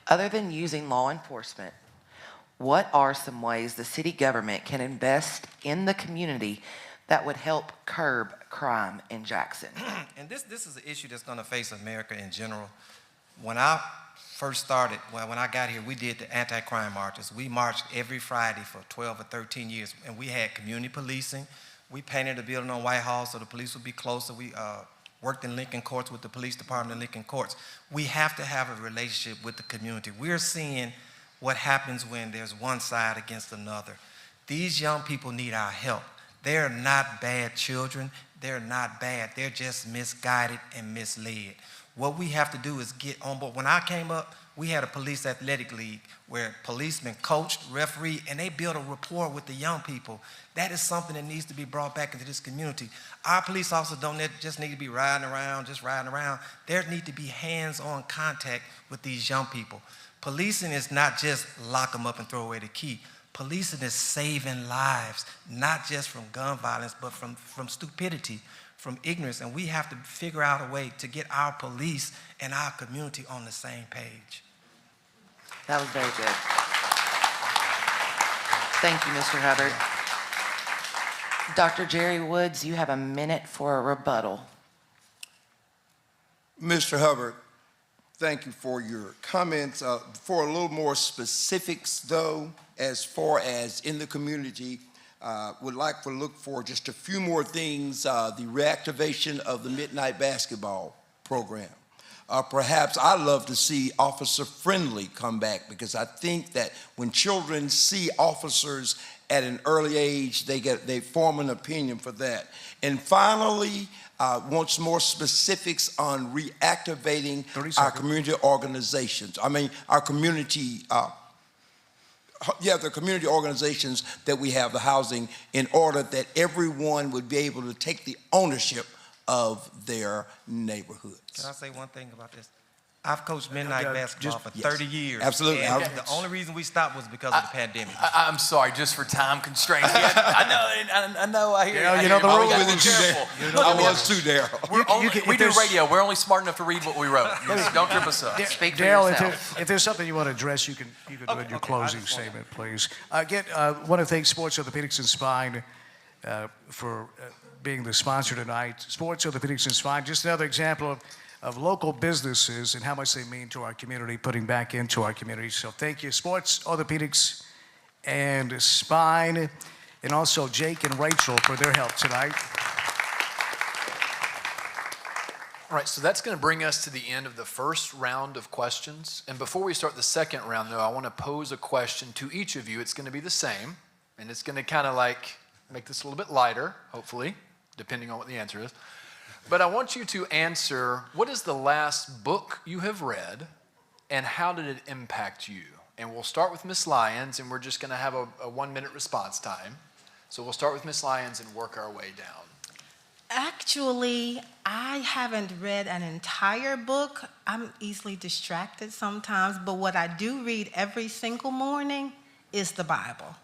Other than using law enforcement, what are some ways the city government can invest in the community that would help curb crime in Jackson? And this is an issue that's going to face America in general. When I first started, when I got here, we did the anti-crime marches. We marched every Friday for 12 or 13 years, and we had community policing. We painted a building on Whitehall so the police would be closer. We worked in Lincoln Courts with the police department in Lincoln Courts. We have to have a relationship with the community. We're seeing what happens when there's one side against another. These young people need our help. They're not bad children. They're not bad. They're just misguided and misled. What we have to do is get on board. When I came up, we had a police athletic league where policemen coached, refereed, and they built a rapport with the young people. That is something that needs to be brought back into this community. Our police officers don't just need to be riding around. There need to be hands-on contact with these young people. Policing is not just lock them up and throw away the key. Policing is saving lives, not just from gun violence, but from stupidity, from ignorance. And we have to figure out a way to get our police and our community on the same page. That was very good. Thank you, Mr. Hubbard. Dr. Jerry Woods, you have a minute for a rebuttal. Mr. Hubbard, thank you for your comments. For a little more specifics, though, as far as in the community, would like to look for just a few more things, the reactivation of the midnight basketball program. Perhaps I'd love to see Officer Friendly come back, because I think that when children see officers at an early age, they form an opinion for that. And finally, want some more specifics on reactivating our community organizations. I mean, our community, the community organizations that we have, the housing, in order that everyone would be able to take the ownership of their neighborhoods. Can I say one thing about this? I've coached midnight basketball for 30 years. Absolutely. And the only reason we stopped was because of the pandemic. I'm sorry, just for time constraints. I know, I hear You know the but we rules. gotta be careful. I was too, Daryl. We do radio. We're only smart enough to read what we wrote. Don't trip us up. Speak for Dale, yourself. if there's something you want to address, you can do it in your closing statement, please. Again, want to thank Sports Orthopedics and Spine for being the sponsor tonight. Sports Orthopedics and Spine, just another example of local businesses and how much they mean to our community, putting back into our community. So thank you, Sports Orthopedics and Spine, and also Jake and Rachel for their help tonight. All right, so that's going to bring us to the end of the first round of questions. And before we start the second round, though, I want to pose a question to each of you. It's going to be the same, and it's going to kind of like make this a little bit lighter, hopefully, depending on what the answer is. But I want you to answer, what is the last book you have read, and how did it impact you? And we'll start with Miss Lyons, and we're just going to have a 1-minute response time. So we'll start with Miss Lyons and work our way down. Actually, I haven't read an entire book. I'm easily distracted sometimes, but what I do read every single morning is the Bible.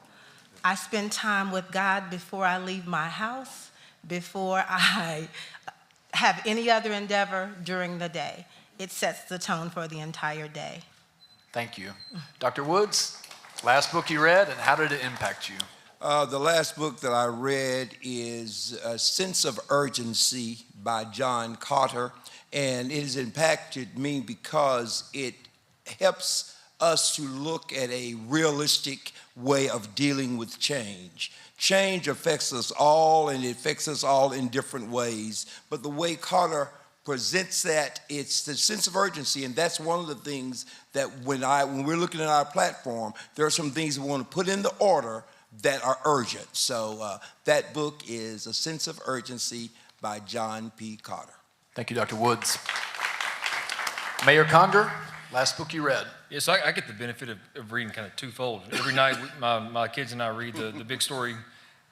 I spend time with God before I leave my house, before I have any other endeavor during the day. It sets the tone for the entire day. Thank you. Dr. Woods, last book you read, and how did it impact you? The last book that I read is A Sense of Urgency by John Carter, and it has impacted me because it helps us to look at a realistic way of dealing with change. Change affects us all, and it affects us all in different ways. But the way Carter presents that, it's the sense of urgency, and that's one of the things that when we're looking at our platform, there are some things we want to put in the order that are urgent. So that book is A Sense of Urgency by John P. Carter. Thank you, Dr. Woods. Mayor Conger, last book you read. Yes, I get the benefit of reading kind of twofold. Every night, my kids and I read the Big Story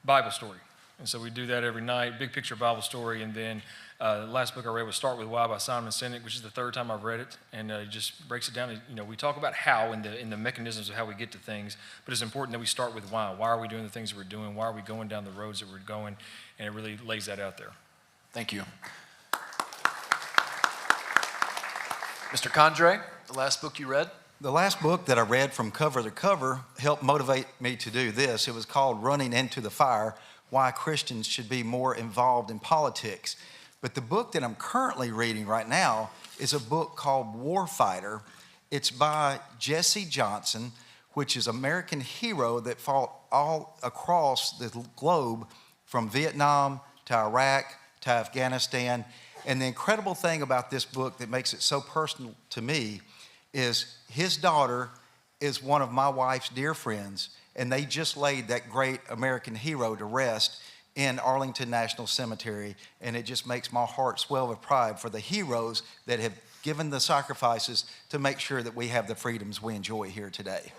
Bible story. And so we do that every night, big picture Bible story. And then the last book I read was Start With Why by Simon Sinek, which is the third time I've read it. And it just breaks it down. You know, we talk about how in the mechanisms of how we get to things, but it's important that we start with why. Why are we doing the things that we're doing? Why are we going down the roads that we're going? And it really lays that out there. Thank you. Mr. Condre, the last book you read? The last book that I read from cover to cover helped motivate me to do this. It was called Running Into the Fire, Why Christians Should Be More Involved in Politics. But the book that I'm currently reading right now is a book called Warfighter. It's by Jesse Johnson, which is an American hero that fought all across the globe from Vietnam to Iraq to Afghanistan. And the incredible thing about this book that makes it so personal to me is his daughter is one of my wife's dear friends, and they just laid that great American hero to rest in Arlington National Cemetery, and it just makes my heart swell with pride for the heroes that have given the sacrifices to make sure that we have the freedoms we enjoy here today.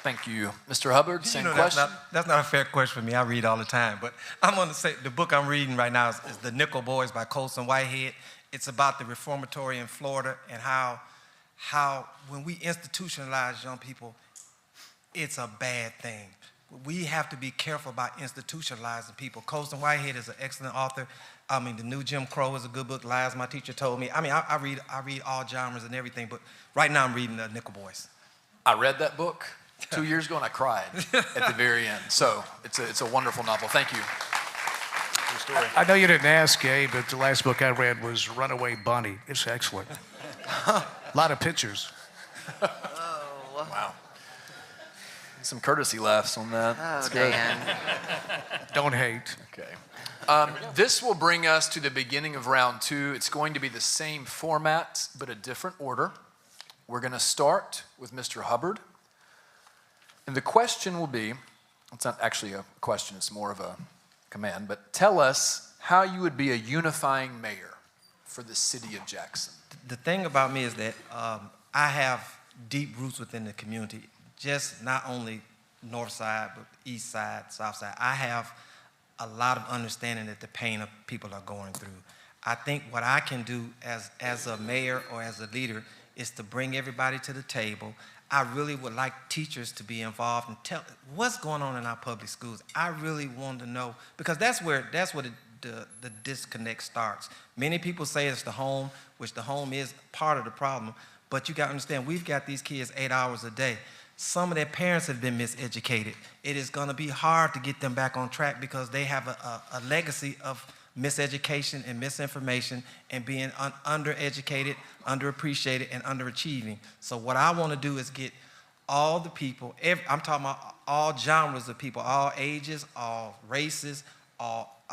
Thank you. Mr. Hubbard, same question. That's not a fair question for me. I read all the time. But I'm going to say the book I'm reading right now is The Nickel Boys by Colson Whitehead. It's about the reformatory in Florida and how when we institutionalize young people, it's a bad thing. We have to be careful about institutionalizing people. Colson Whitehead is an excellent author. I mean, The New Jim Crow is a good book. Lies, my teacher told me. I mean, I read all genres and everything, but right now I'm reading The Nickel Boys. I read that book 2 years ago, and I cried at the very end. So it's a wonderful novel. Thank you. Your story. I know you didn't ask, Gabe, but the last book I read was Runaway Bunny. It's excellent. A lot of pictures. Wow. Some courtesy laughs on that. Oh, Dan. Don't hate. Okay. This will bring us to the beginning of round 2. It's going to be the same format, but a different order. We're going to start with Mr. Hubbard. And the question will be, it's not actually a question, it's more of a command, but tell us how you would be a unifying mayor for the city of Jackson. The thing about me is that I have deep roots within the community, just not only north side, but east side, south side. I have a lot of understanding that the pain of people are going through. I think what I can do as a mayor or as a leader is to bring everybody to the table. I really would like teachers to be involved and tell what's going on in our public schools. I really want to know, because that's where the disconnect starts. Many people say it's the home, which the home is part of the problem, but you got to understand, we've got these kids 8 hours a day. Some of their parents have been miseducated. It is going to be hard to get them back on track because they have a legacy of miseducation and misinformation and being undereducated, underappreciated, and underachieving. So what I want to do is get all the people, I'm talking about all genres of people, all ages, all races, all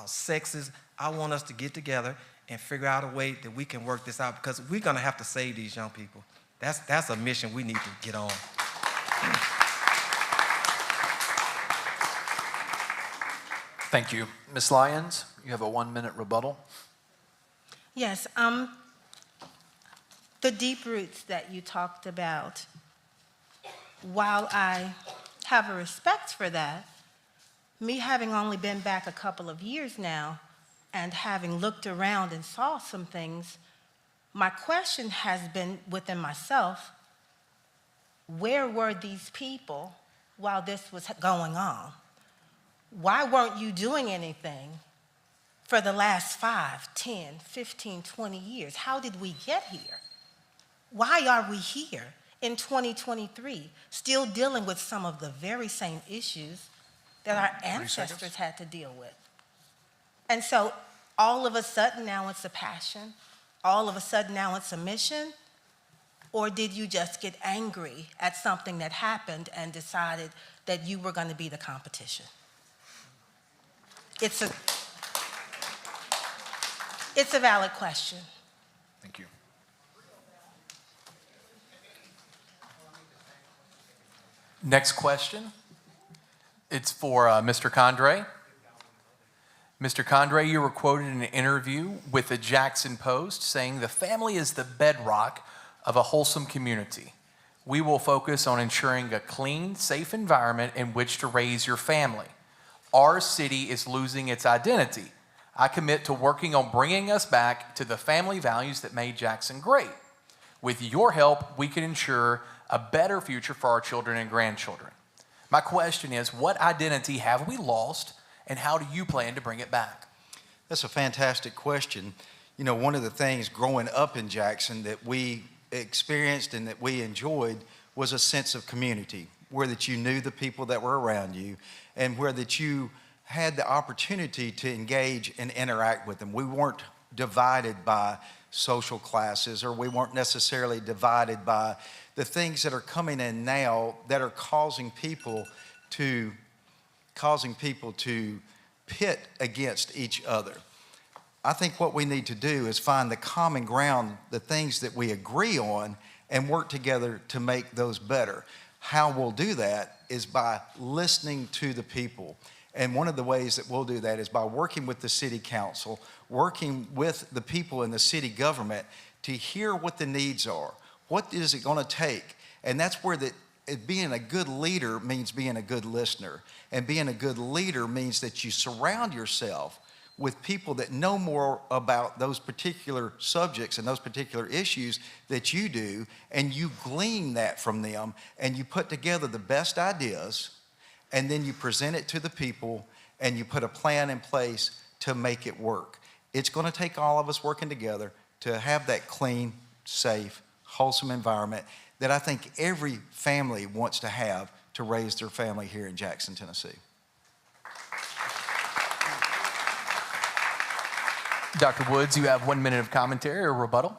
sexes. I want us to get together and figure out a way that we can work this out, because we're going to have to save these young people. That's a mission we need to get on. Thank you. Ms. Lyons, you have a 1-minute rebuttal. Yes, the deep roots that you talked about, while I have a respect for that, me having only been back a couple of years now and having looked around and saw some things, my question has been within myself, where were these people while this was going on? Why weren't you doing anything for the last 5, 10, 15, 20 years? How did we get here? Why are we here in 2023 still dealing with some of the very same issues that our ancestors had to deal with? And so all of a sudden now it's a passion, all of a sudden now it's a mission, or did you just get angry at something that happened and decided that you were going to be the competition? It's a valid question. Thank you. Next question. It's for Mr. Condrey. Mr. Condrey, you were quoted in an interview with the Jackson Post saying the family is the bedrock of a wholesome community. We will focus on ensuring a clean, safe environment in which to raise your family. Our city is losing its identity. I commit to working on bringing us back to the family values that made Jackson great. With your help, we can ensure a better future for our children and grandchildren. My question is, what identity have we lost, and how do you plan to bring it back? That's a fantastic question. You know, one of the things growing up in Jackson that we experienced and that we enjoyed was a sense of community, where that you knew the people that were around you and where that you had the opportunity to engage and interact with them. We weren't divided by social classes, or we weren't necessarily divided by the things that are coming in now that are causing people to pit against each other. I think what we need to do is find the common ground, the things that we agree on, and work together to make those better. How we'll do that is by listening to the people. And one of the ways that we'll do that is by working with the city council, working with the people in the city government to hear what the needs are. What is it going to take? And that's where being a good leader means being a good listener. And being a good leader means that you surround yourself with people that know more about those particular subjects and those particular issues that you do, and you glean that from them, and you put together the best ideas, and then you present it to the people, and you put a plan in place to make it work. It's going to take all of us working together to have that clean, safe, wholesome environment that I think every family wants to have to raise their family here in Jackson, Tennessee. Dr. Woods, you have 1 minute of commentary or rebuttal.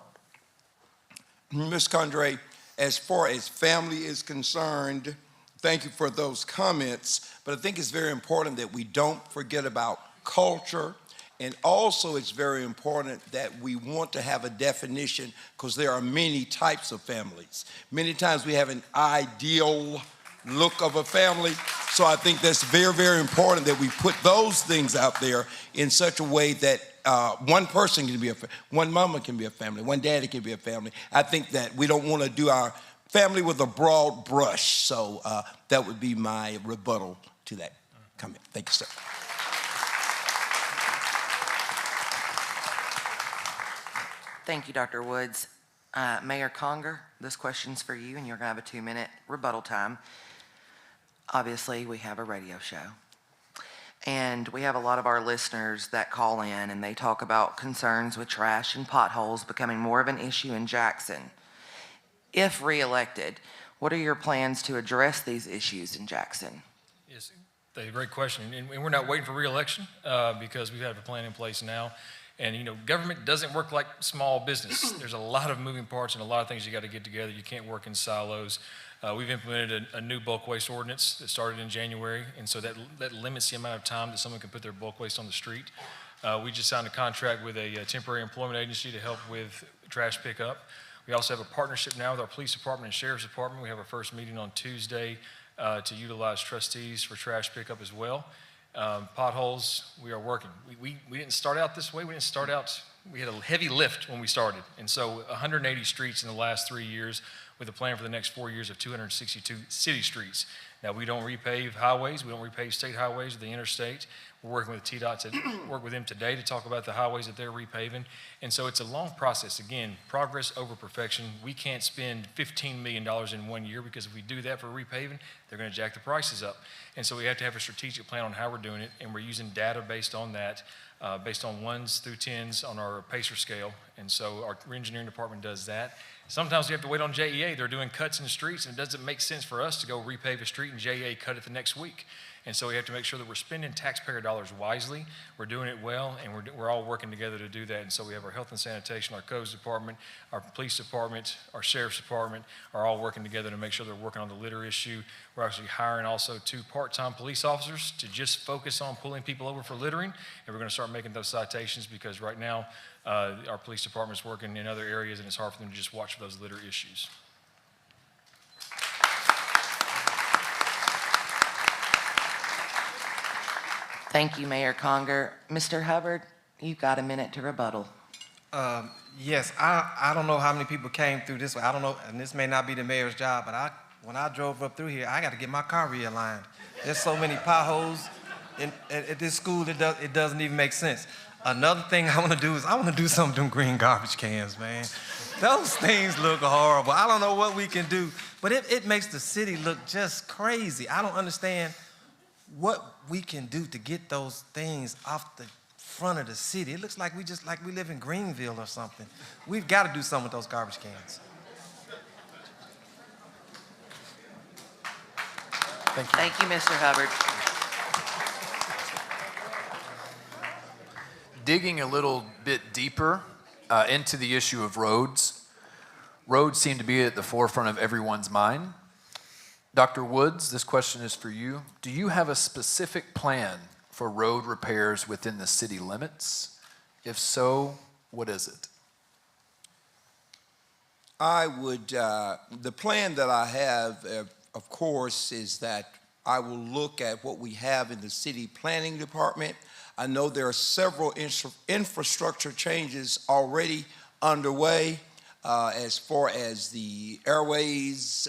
Ms. Condrey, as far as family is concerned, thank you for those comments, but I think it's very important that we don't forget about culture, and also it's very important that we want to have a definition, because there are many types of families. Many times we have an ideal look of a family, so I think that's very, very important that we put those things out there in such a way that one person can be one mama can be a family, one daddy can be a family. I think that we don't want to do our family with a broad brush, so that would be my rebuttal to that comment. Thank you, sir. Thank you, Dr. Woods. Mayor Conger, this question's for you, and you're going to have a 2-minute rebuttal time. Obviously, we have a radio show. And we have a lot of our listeners that call in and they talk about concerns with trash and potholes becoming more of an issue in Jackson. If reelected, what are your plans to address these issues in Jackson? Yes, a great question. And we're not waiting for reelection because we have a plan in place now. And, you know, government doesn't work like small business. There's a lot of moving parts and a lot of things you got to get together. You can't work in silos. We've implemented a new bulk waste ordinance that started in January, and so that limits the amount of time that someone can put their bulk waste on the street. We just signed a contract with a temporary employment agency to help with trash pickup. We also have a partnership now with our police department and sheriff's department. We have our first meeting on Tuesday to utilize trustees for trash pickup as well. Potholes, we are working. We didn't start out this way. We had a heavy lift when we started, and so 180 streets in the last 3 years, with a plan for the next 4 years of 262 city streets. Now, we don't repave highways. We don't repave state highways or the interstate. We're working with TDOT to work with them today to talk about the highways that they're repaving. And so it's a long process. Again, progress over perfection. We can't spend $15 million in 1 year because if we do that for repaving, they're going to jack the prices up. And so we have to have a strategic plan on how we're doing it, and we're using data based on that, based on 1s through 10s on our PACER scale. And so our engineering department does that. Sometimes we have to wait on JEA. They're doing cuts in the streets, and it doesn't make sense for us to go repave a street and JEA cut it the next week. And so we have to make sure that we're spending taxpayer dollars wisely, we're doing it well, and we're all working together to do that. And so we have our health and sanitation, our codes department, our police department, our sheriff's department are all working together to make sure they're working on the litter issue. We're actually hiring also 2 part-time police officers to just focus on pulling people over for littering, and we're going to start making those citations because right now our police department's working in other areas and it's hard for them to just watch for those litter issues. Thank you, Mayor Conger. Mr. Hubbard, you've got a minute to rebuttal. Yes, I don't know how many people came through this way. I don't know, and this may not be the mayor's job, but when I drove up through here, I got to get my car realigned. There's so many potholes at this school, it doesn't even make sense. Another thing I want to do is I want to do something with them green garbage cans, man. Those things look horrible. I don't know what we can do, but it makes the city look just crazy. I don't understand what we can do to get those things off the front of the city. It looks like we live in Greenville or something. We've got to do something with those garbage cans. Thank you. Thank you, Mr. Hubbard. Digging a little bit deeper into the issue of roads. Roads seem to be at the forefront of everyone's mind. Dr. Woods, this question is for you. Do you have a specific plan for road repairs within the city limits? If so, what is it? I would, the plan that I have, of course, is that I will look at what we have in the city planning department. I know there are several infrastructure changes already underway as far as the airways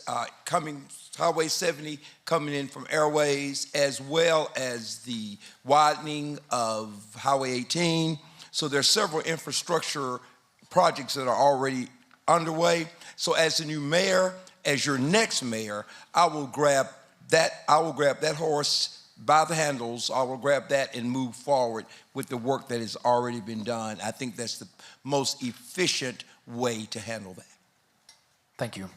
Highway 70 coming in from airways, as well as the widening of Highway 18. So there are several infrastructure projects that are already underway. So as the new mayor, as your next mayor, I will grab that horse by the handles. I will grab that and move forward with the work that has already been done. I think that's the most efficient way to handle that. Thank you.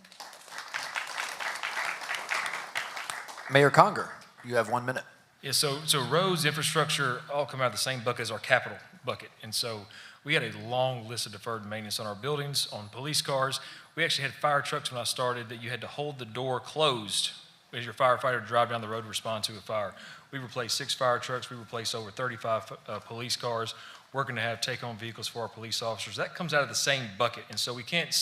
Mayor Conger, you have 1 minute. Yeah, so roads, infrastructure, all come out of the same bucket as our capital bucket. And so we had a long list of deferred maintenance on our buildings, on police cars. We actually had fire trucks when I started that you had to hold the door closed as your firefighter drive down the road to respond to a fire. We replaced 6 fire trucks. We replaced over 35 police cars, working to have take-home vehicles for our police officers. That comes out of the same bucket. And so we can't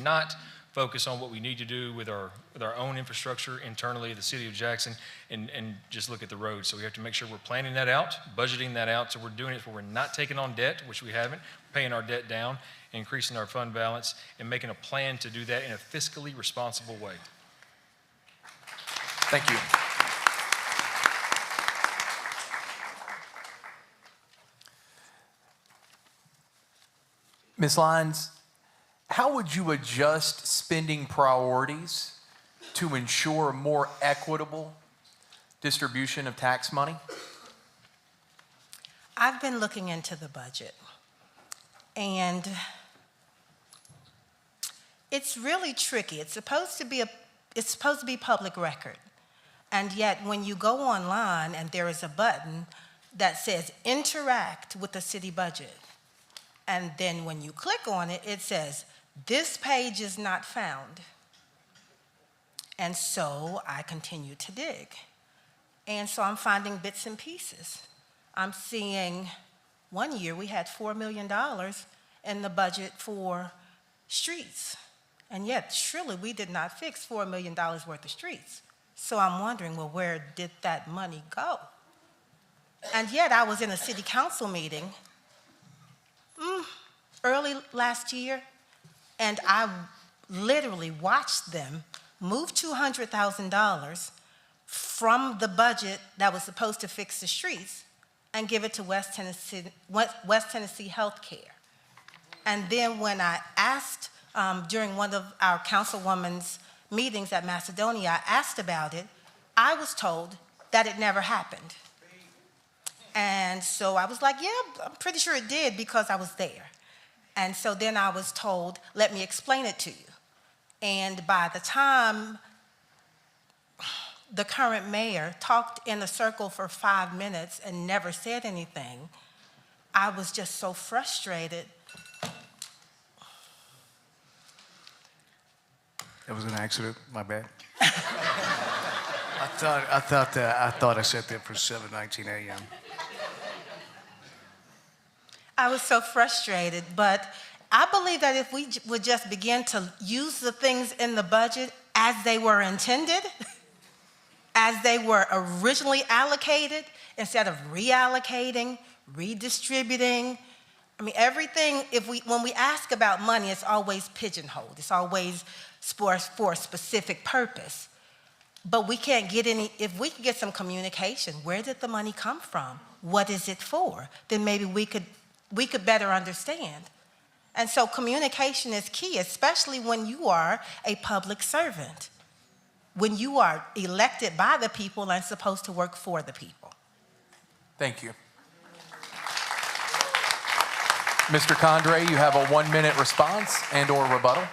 not focus on what we need to do with our own infrastructure internally at the city of Jackson and just look at the roads. So we have to make sure we're planning that out, budgeting that out, so we're doing it where we're not taking on debt, which we haven't, paying our debt down, increasing our fund balance, and making a plan to do that in a fiscally responsible way. Thank you. Ms. Lyons, how would you adjust spending priorities to ensure a more equitable distribution of tax money? I've been looking into the budget, and it's really tricky. It's supposed to be public record. And yet when you go online and there is a button that says interact with the city budget, and then when you click on it, it says this page is not found. And so I continue to dig. And so I'm finding bits and pieces. I'm seeing one year we had $4 million in the budget for streets. And yet, surely we did not fix $4 million worth of streets. So I'm wondering, well, where did that money go? And yet I was in a city council meeting early last year, and I literally watched them move $200,000 from the budget that was supposed to fix the streets and give it to West Tennessee Healthcare. And then when I asked during one of our councilwoman's meetings at Macedonia, I asked about it, I was told that it never happened. And so I was like, yeah, I'm pretty sure it did because I was there. And so then I was told, let me explain it to you. And by the time the current mayor talked in a circle for 5 minutes and never said anything, I was just so frustrated. That was an accident, my bad. I thought I set that for 7:19 a.m. I was so frustrated, but I believe that if we would just begin to use the things in the budget as they were intended, as they were originally allocated, instead of reallocating, redistributing. I mean, everything, when we ask about money, it's always pigeonholed. It's always for a specific purpose. But we can't get any, if we could get some communication, where did the money come from? What is it for? Then maybe we could better understand. And so communication is key, especially when you are a public servant, when you are elected by the people and supposed to work for the people. Thank you. Mr. Condrey, you have a 1-minute response and/or rebuttal.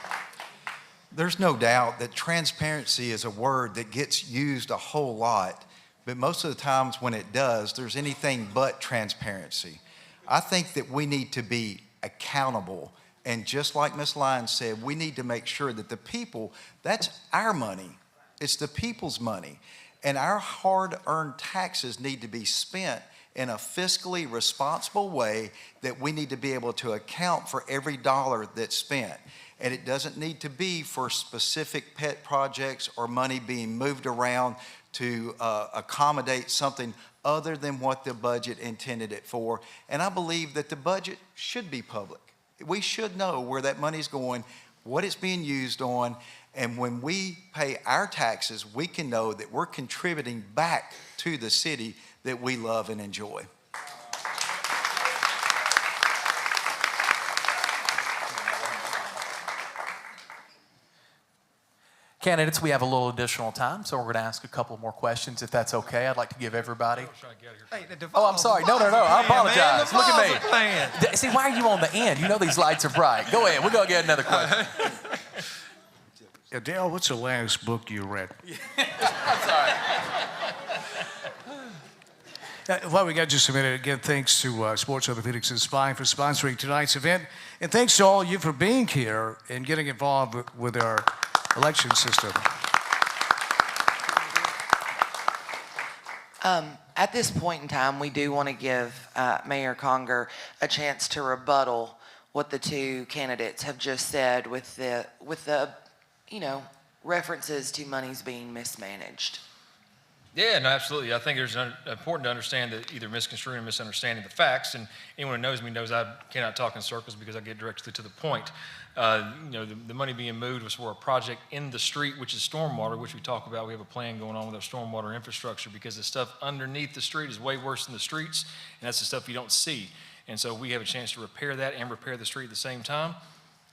There's no doubt that transparency is a word that gets used a whole lot, but most of the times when it does, there's anything but transparency. I think that we need to be accountable, and just like Ms. Lyons said, we need to make sure that the people, that's our money. It's the people's money, and our hard-earned taxes need to be spent in a fiscally responsible way that we need to be able to account for every dollar that's spent. And it doesn't need to be for specific pet projects or money being moved around to accommodate something other than what the budget intended it for. And I believe that the budget should be public. We should know where that money's going, what it's being used on, and when we pay our taxes, we can know that we're contributing back to the city that we love and enjoy. Candidates, we have a little additional time, so we're going to ask a couple more questions, if that's okay. I'd like to give everybody. Oh, I'm sorry. No. I apologize. Look at me. See, why are you on the end? You know these lights are bright. Go ahead. We're going to get another question. Dale, what's the last book you read? I'm sorry. Well, we got just a minute. Again, thanks to Sports Orthopedics and Spine for sponsoring tonight's event. And thanks to all of you for being here and getting involved with our election system. At this point in time, we do want to give Mayor Conger a chance to rebuttal what the two candidates have just said with the references to monies being mismanaged. Yeah, no, absolutely. I think it's important to understand that either misconstruing or misunderstanding the facts, and anyone who knows me knows I cannot talk in circles because I get directly to the point. The money being moved was for a project in the street, which is stormwater, which we talk about. We have a plan going on with our stormwater infrastructure because the stuff underneath the street is way worse than the streets, and that's the stuff you don't see. And so we have a chance to repair that and repair the street at the same time.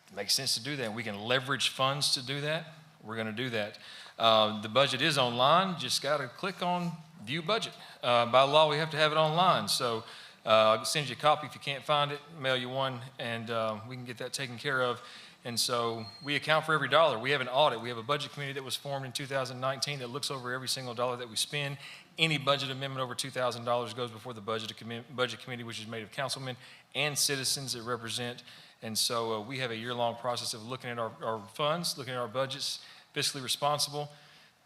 It makes sense to do that. We can leverage funds to do that. We're going to do that. The budget is online. Just got to click on View Budget. By law, we have to have it online. So I'll send you a copy if you can't find it, mail you one, and we can get that taken care of. And so we account for every dollar. We have an audit. We have a budget committee that was formed in 2019 that looks over every single dollar that we spend. Any budget amendment over $2,000 goes before the budget committee, which is made of councilmen and citizens that represent. And so we have a year-long process of looking at our funds, looking at our budgets, fiscally responsible,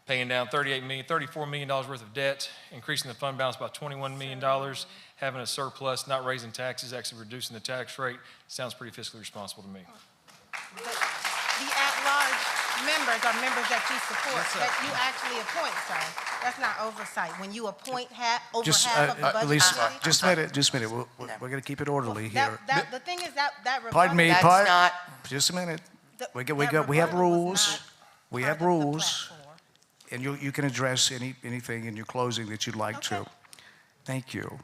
paying down $34 million worth of debt, increasing the fund balance by $21 million, having a surplus, not raising taxes, actually reducing the tax rate. Sounds pretty fiscally responsible to me. The at-large members are members that you support, that you actually appoint, sir. That's not oversight. When you appoint over half of the budget Lisa, committee. just a minute. We're going to keep it orderly here. The thing is that rebuttal. Pardon me, That's not, just a minute. that We have rebuttal was rules. not We part have of the rules. platform. And you can address anything in your closing that you'd like to. Okay. Thank you.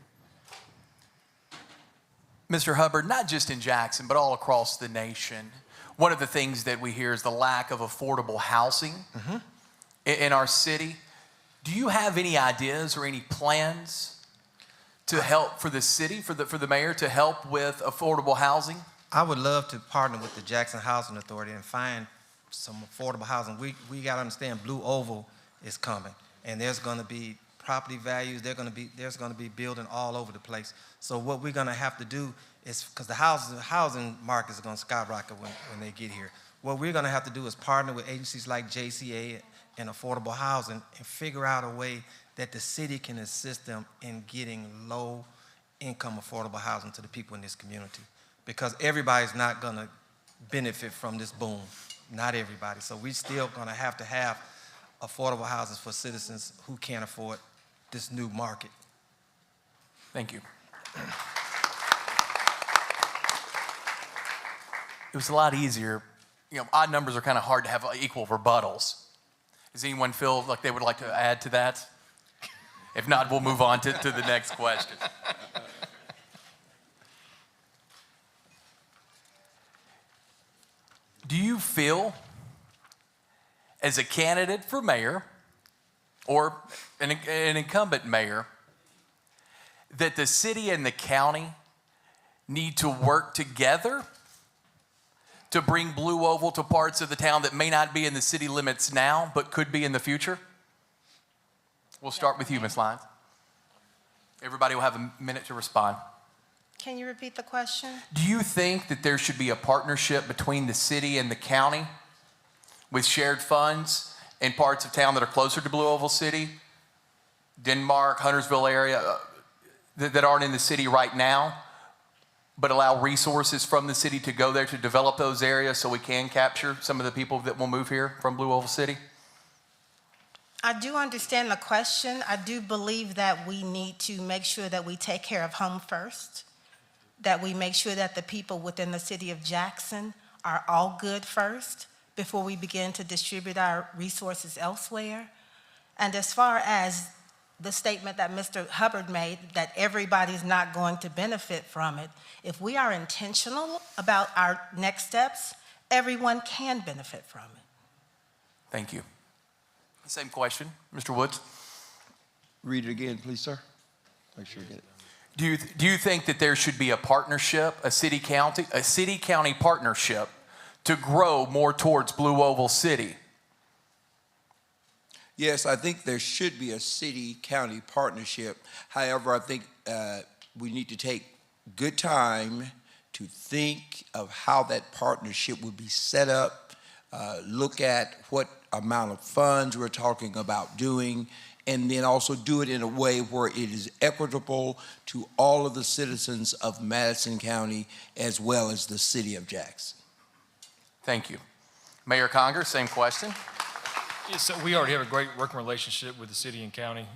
Mr. Hubbard, not just in Jackson, but all across the nation, one of the things that we hear is the lack of affordable housing in our city. Do you have any ideas or any plans to help for the city, for the mayor, to help with affordable housing? I would love to partner with the Jackson Housing Authority and find some affordable housing. We got to understand Blue Oval is coming, and there's going to be property values. There's going to be building all over the place. So what we're going to have to do is, because the housing market is going to skyrocket when they get here. What we're going to have to do is partner with agencies like JCA and affordable housing and figure out a way that the city can assist them in getting low-income affordable housing to the people in this community. Because everybody's not going to benefit from this boom. Not everybody. So we're still going to have affordable housing for citizens who can't afford this new market. Thank you. It was a lot easier. You know, odd numbers are kind of hard to have equal rebuttals. Does anyone feel like they would like to add to that? If not, we'll move on to the next question. Do you feel, as a candidate for mayor or an incumbent mayor, that the city and the county need to work together to bring Blue Oval to parts of the town that may not be in the city limits now, but could be in the future? We'll start with you, Ms. Lyons. Everybody will have a minute to respond. Can you repeat the question? Do you think that there should be a partnership between the city and the county with shared funds in parts of town that are closer to Blue Oval City, Denmark, Huntersville area, that aren't in the city right now, but allow resources from the city to go there to develop those areas so we can capture some of the people that will move here from Blue Oval City? I do understand the question. I do believe that we need to make sure that we take care of home first, that we make sure that the people within the city of Jackson are all good first before we begin to distribute our resources elsewhere. And as far as the statement that Mr. Hubbard made, that everybody's not going to benefit from it, if we are intentional about our next steps, everyone can benefit from it. Thank you. Same question, Mr. Woods. Read it again, please, sir. Make sure you get it. Do you think that there should be a partnership, a city-county partnership to grow more towards Blue Oval City? Yes, I think there should be a city-county partnership. However, I think we need to take good time to think of how that partnership would be set up, look at what amount of funds we're talking about doing, and then also do it in a way where it is equitable to all of the citizens of Madison County as well as the city of Jackson. Thank you. Mayor Conger, same question. Yeah, so we already have a great working relationship with the city and county,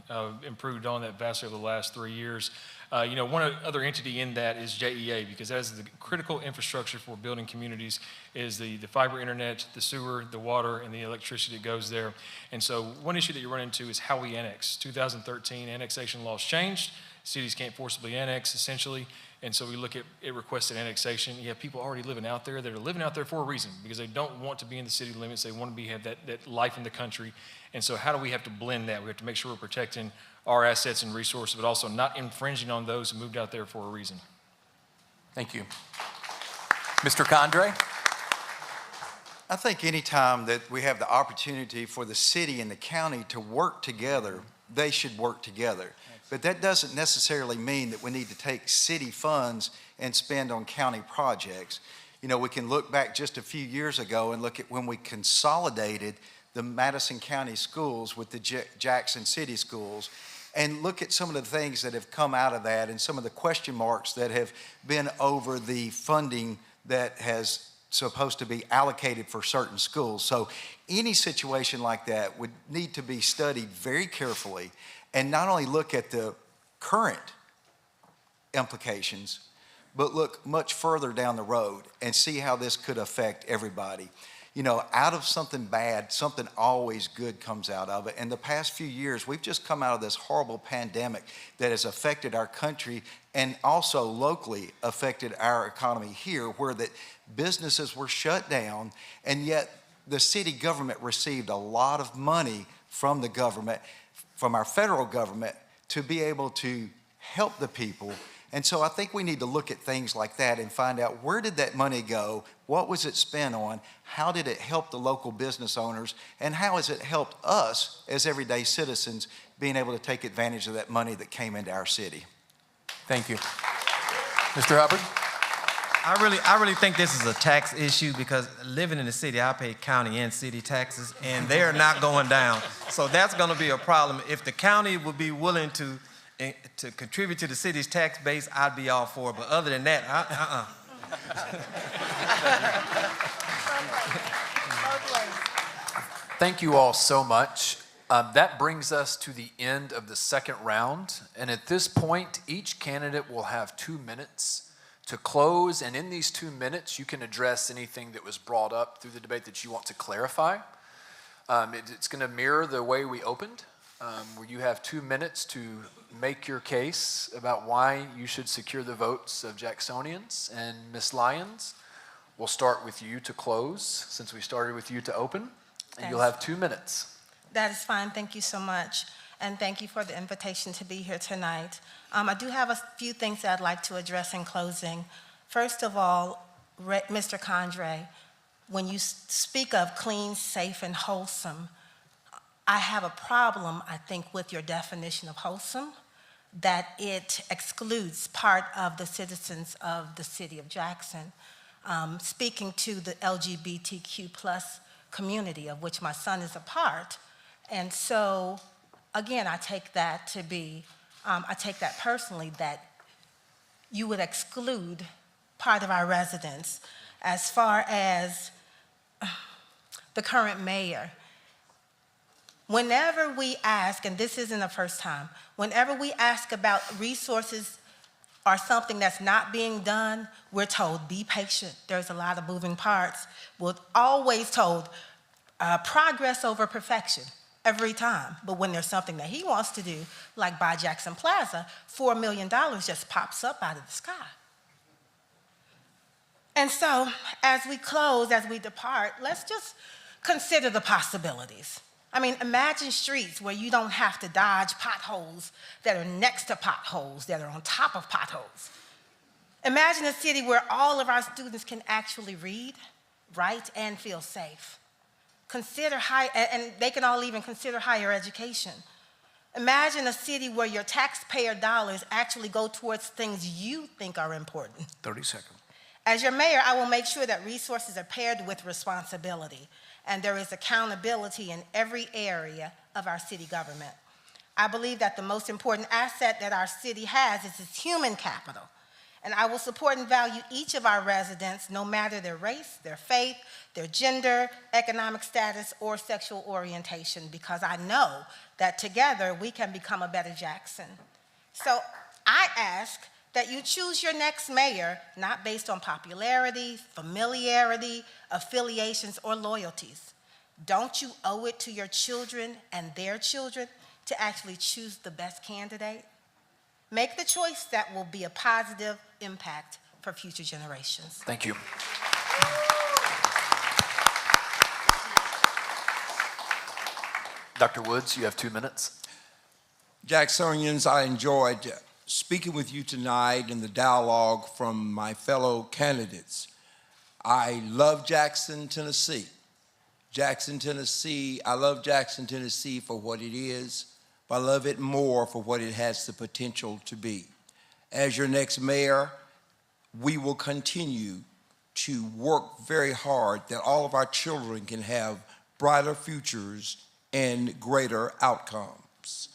improved on that vastly over the last 3 years. One other entity in that is JEA, because that is the critical infrastructure for building communities, is the fiber internet, the sewer, the water, and the electricity that goes there. And so one issue that you run into is how we annex. 2013 annexation laws changed. Cities can't forcibly annex, essentially. And so we look at requested annexation. You have people already living out there that are living out there for a reason, because they don't want to be in the city limits. They want to have that life in the country. And so how do we have to blend that? We have to make sure we're protecting our assets and resources, but also not infringing on those who moved out there for a reason. Thank you. Mr. Condrey? I think anytime that we have the opportunity for the city and the county to work together, they should work together. But that doesn't necessarily mean that we need to take city funds and spend on county projects. You know, we can look back just a few years ago and look at when we consolidated the Madison County schools with the Jackson City schools, and look at some of the things that have come out of that and some of the question marks that have been over the funding that has supposed to be allocated for certain schools. So any situation like that would need to be studied very carefully, and not only look at the current implications, but look much further down the road and see how this could affect everybody. You know, out of something bad, something always good comes out of it. And the past few years, we've just come out of this horrible pandemic that has affected our country and also locally affected our economy here, where that businesses were shut down, and yet the city government received a lot of money from the government, from our federal government, to be able to help the people. And so I think we need to look at things like that and find out, where did that money go? What was it spent on? How did it help the local business owners? And how has it helped us as everyday citizens being able to take advantage of that money that came into our city? Thank you. Mr. Hubbard? I really think this is a tax issue, because living in the city, I pay county and city taxes, and they're not going down. So that's going to be a problem. If the county would be willing to contribute to the city's tax base, I'd be all for it. But other than that, Thank you all so much. That brings us to the end of the second round. And at this point, each candidate will have 2 minutes to close. And in these 2 minutes, you can address anything that was brought up through the debate that you want to clarify. It's going to mirror the way we opened, where you have 2 minutes to make your case about why you should secure the votes of Jacksonians. And Ms. Lyons, we'll start with you to close, since we started with you to open. And you'll have 2 minutes. That is fine. Thank you so much. And thank you for the invitation to be here tonight. I do have a few things that I'd like to address in closing. First of all, Mr. Condrey, when you speak of clean, safe, and wholesome, I have a problem, I think, with your definition of wholesome, that it excludes part of the citizens of the city of Jackson. Speaking to the LGBTQ plus community, of which my son is a part. And so, again, I take that to be, I take that personally, that you would exclude part of our residents. As far as the current mayor, whenever we ask, and this isn't the first time, whenever we ask about resources or something that's not being done, we're told, be patient. There's a lot of moving parts. We're always told, progress over perfection, every time. But when there's something that he wants to do, like buy Jackson Plaza, $4 million just pops up out of the sky. And so, as we close, as we depart, let's just consider the possibilities. I mean, imagine streets where you don't have to dodge potholes that are next to potholes, that are on top of potholes. Imagine a city where all of our students can actually read, write, and feel safe. Consider and they can all even consider higher education. Imagine a city where your taxpayer dollars actually go towards things you think are important. 30 seconds. As your mayor, I will make sure that resources are paired with responsibility, and there is accountability in every area of our city government. I believe that the most important asset that our city has is its human capital, and I will support and value each of our residents, no matter their race, their faith, their gender, economic status, or sexual orientation, because I know that together we can become a better Jackson. So I ask that you choose your next mayor not based on popularity, familiarity, affiliations, or loyalties. Don't you owe it to your children and their children to actually choose the best candidate? Make the choice that will be a positive impact for future generations. Thank you. Dr. Woods, you have 2 minutes. Jacksonians, I enjoyed speaking with you tonight and the dialogue from my fellow candidates. I love Jackson, Tennessee. Jackson, Tennessee, I love Jackson, Tennessee for what it is, but I love it more for what it has the potential to be. As your next mayor, we will continue to work very hard that all of our children can have brighter futures and greater outcomes.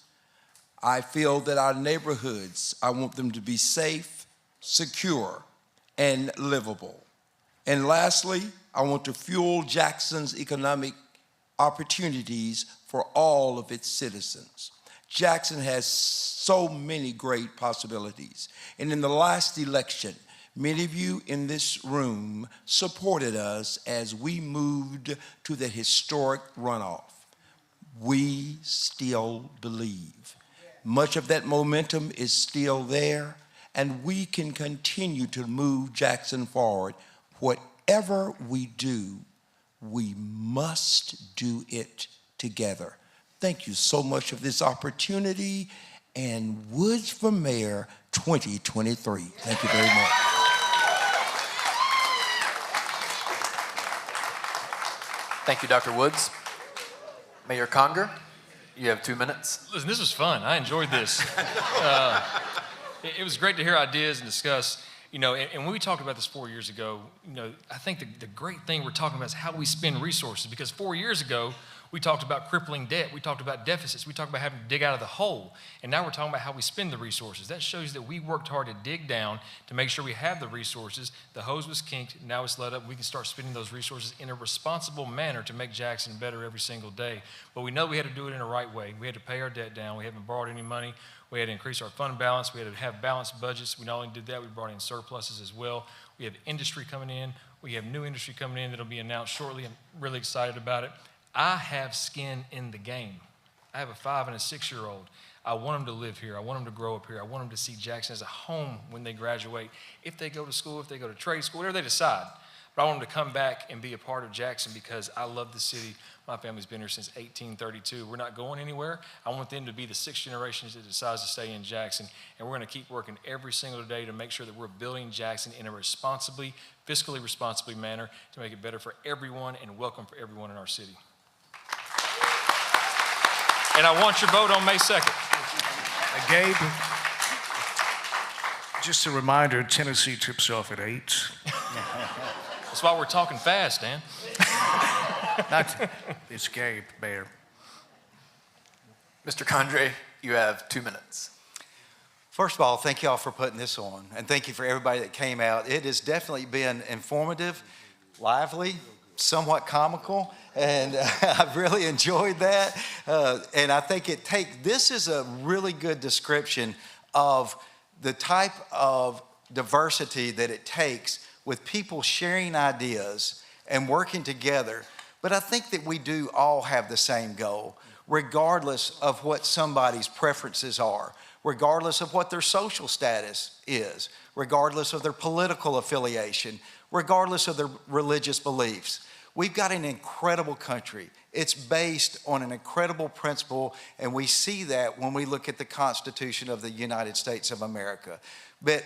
I feel that our neighborhoods, I want them to be safe, secure, and livable. And lastly, I want to fuel Jackson's economic opportunities for all of its citizens. Jackson has so many great possibilities. And in the last election, many of you in this room supported us as we moved to the historic runoff. We still believe. Much of that momentum is still there, and we can continue to move Jackson forward. Whatever we do, we must do it together. Thank you so much for this opportunity, and Woods for Mayor 2023. Thank you very much. Thank you, Dr. Woods. Mayor Conger, you have 2 minutes. Listen, this was fun. I enjoyed this. It was great to hear ideas and discuss. You know, and when we talked about this 4 years ago, you know, I think the great thing we're talking about is how we spend resources. Because 4 years ago, we talked about crippling debt. We talked about deficits. We talked about having to dig out of the hole. And now we're talking about how we spend the resources. That shows that we worked hard to dig down to make sure we have the resources. The hose was kinked. Now it's let up. We can start spending those resources in a responsible manner to make Jackson better every single day. But we know we had to do it in the right way. We had to pay our debt down. We haven't borrowed any money. We had to increase our fund balance. We had to have balanced budgets. We not only did that, we brought in surpluses as well. We have industry coming in. We have new industry coming in that'll be announced shortly. I'm really excited about it. I have skin in the game. I have a 5 and a 6-year-old. I want them to live here. I want them to grow up here. I want them to see Jackson as a home when they graduate. If they go to school, if they go to trade school, whatever they decide. But I want them to come back and be a part of Jackson because I love the city. My family's been here since 1832. We're not going anywhere. I want them to be the 6th generation that decides to stay in Jackson. And we're going to keep working every single day to make sure that we're building Jackson in a fiscally responsibly manner to make it better for everyone and welcome for everyone in our city. And I want your vote on May 2nd. Gabe, just a reminder, Tennessee tips off at 8. That's why we're talking fast, Dan. It's Gabe, Mayor. Mr. Condrey, you have 2 minutes. First of all, thank you all for putting this on, and thank you for everybody that came out. It has definitely been informative, lively, somewhat comical, and I've really enjoyed that. And I think this is a really good description of the type of diversity that it takes with people sharing ideas and working together. But I think that we do all have the same goal, regardless of what somebody's preferences are, regardless of what their social status is, regardless of their political affiliation, regardless of their religious beliefs. We've got an incredible country. It's based on an incredible principle, and we see that when we look at the Constitution of the United States of America. But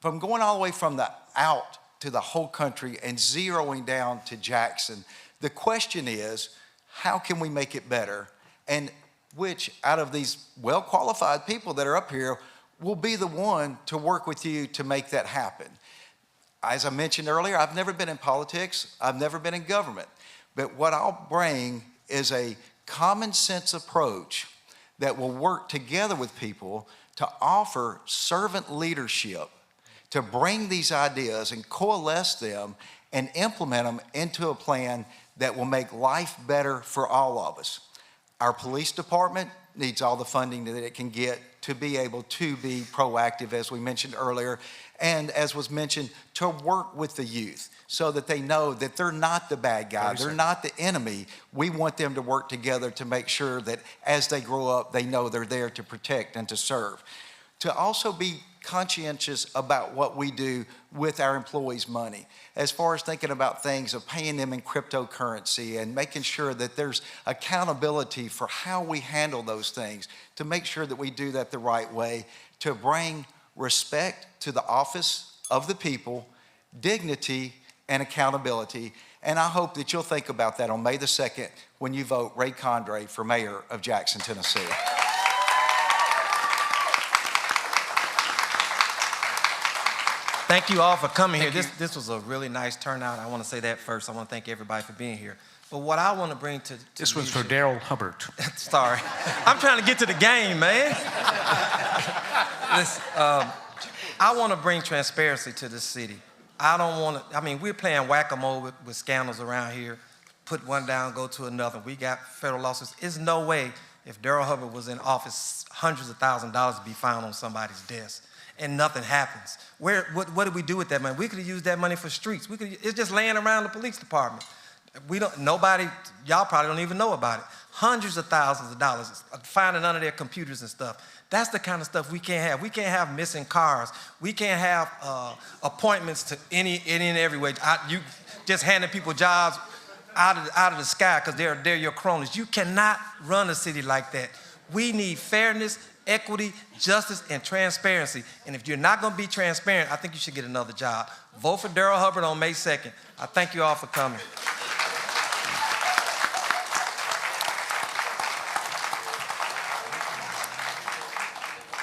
from going all the way from the out to the whole country and zeroing down to Jackson, the question is, how can we make it better? And which out of these well-qualified people that are up here will be the one to work with you to make that happen? As I mentioned earlier, I've never been in politics. I've never been in government. But what I'll bring is a common sense approach that will work together with people to offer servant leadership, to bring these ideas and coalesce them and implement them into a plan that will make life better for all of us. Our police department needs all the funding that it can get to be able to be proactive, as we mentioned earlier, and as was mentioned, to work with the youth so that they know that they're not the bad guy, they're not the enemy. We want them to work together to make sure that as they grow up, they know they're there to protect and to serve. to also be conscientious about what we do with our employees' money, as far as thinking about things of paying them in cryptocurrency and making sure that there's accountability for how we handle those things, to make sure that we do that the right way, to bring respect to the office of the people, dignity, and accountability. And I hope that you'll think about that on May the 2nd when you vote Ray Condrey for mayor of Jackson, Tennessee. Thank you all for coming here. This was a really nice turnout. I want to say that first. I want to thank everybody for being here. But what I want to bring to This was for Daryl Hubbard. Sorry. I'm trying to get to the game, man. Listen, I want to bring transparency to this city. I don't want to, I mean, we're playing whack-a-mole with scandals around here. Put one down, go to another. We got federal lawsuits. There's no way if Daryl Hubbard was in office, hundreds of thousands of dollars would be found on somebody's desk. And nothing happens. What do we do with that money? We could have used that money for streets. It's just laying around the police department. Y'all probably don't even know about it. Hundreds of thousands of dollars finding under their computers and stuff. That's the kind of stuff we can't have. We can't have missing cars. We can't have appointments to any and every way. You just handing people jobs out of the sky because they're your cronies. You cannot run a city like that. We need fairness, equity, justice, and transparency. And if you're not going to be transparent, I think you should get another job. Vote for Daryl Hubbard on May 2nd. I thank you all for coming.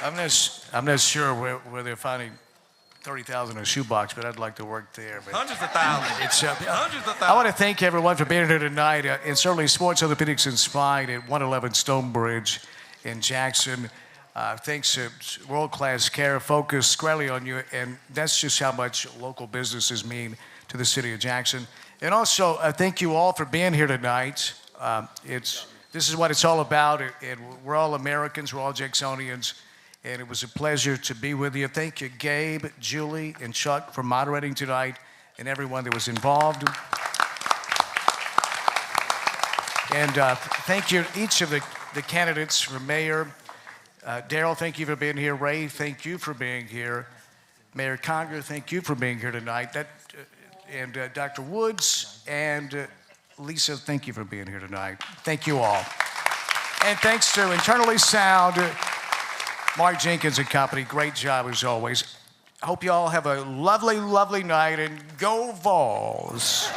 I'm not sure where they're finding 30,000 in a shoebox, but I'd like to work there. But Hundreds of thousands. Hundreds of thousands. I want to thank everyone for being here tonight. And certainly Sports Orthopedics and Spine at 111 Stonebridge in Jackson. Thanks to world-class care, focus squarely on you, and that's just how much local businesses mean to the city of Jackson. And also, thank you all for being here tonight. This is what it's all about, and we're all Americans, we're all Jacksonians, and it was a pleasure to be with you. Thank you, Gabe, Julie, and Chuck for moderating tonight, and everyone that was involved. And thank you, each of the candidates for mayor. Daryl, thank you for being here. Ray, thank you for being here. Mayor Conger, thank you for being here tonight. And Dr. Woods and Lisa, thank you for being here tonight. Thank you all. And thanks to Internally Sound, Mark Jenkins and company. Great job as always. I hope you all have a lovely, lovely night, and go Vols.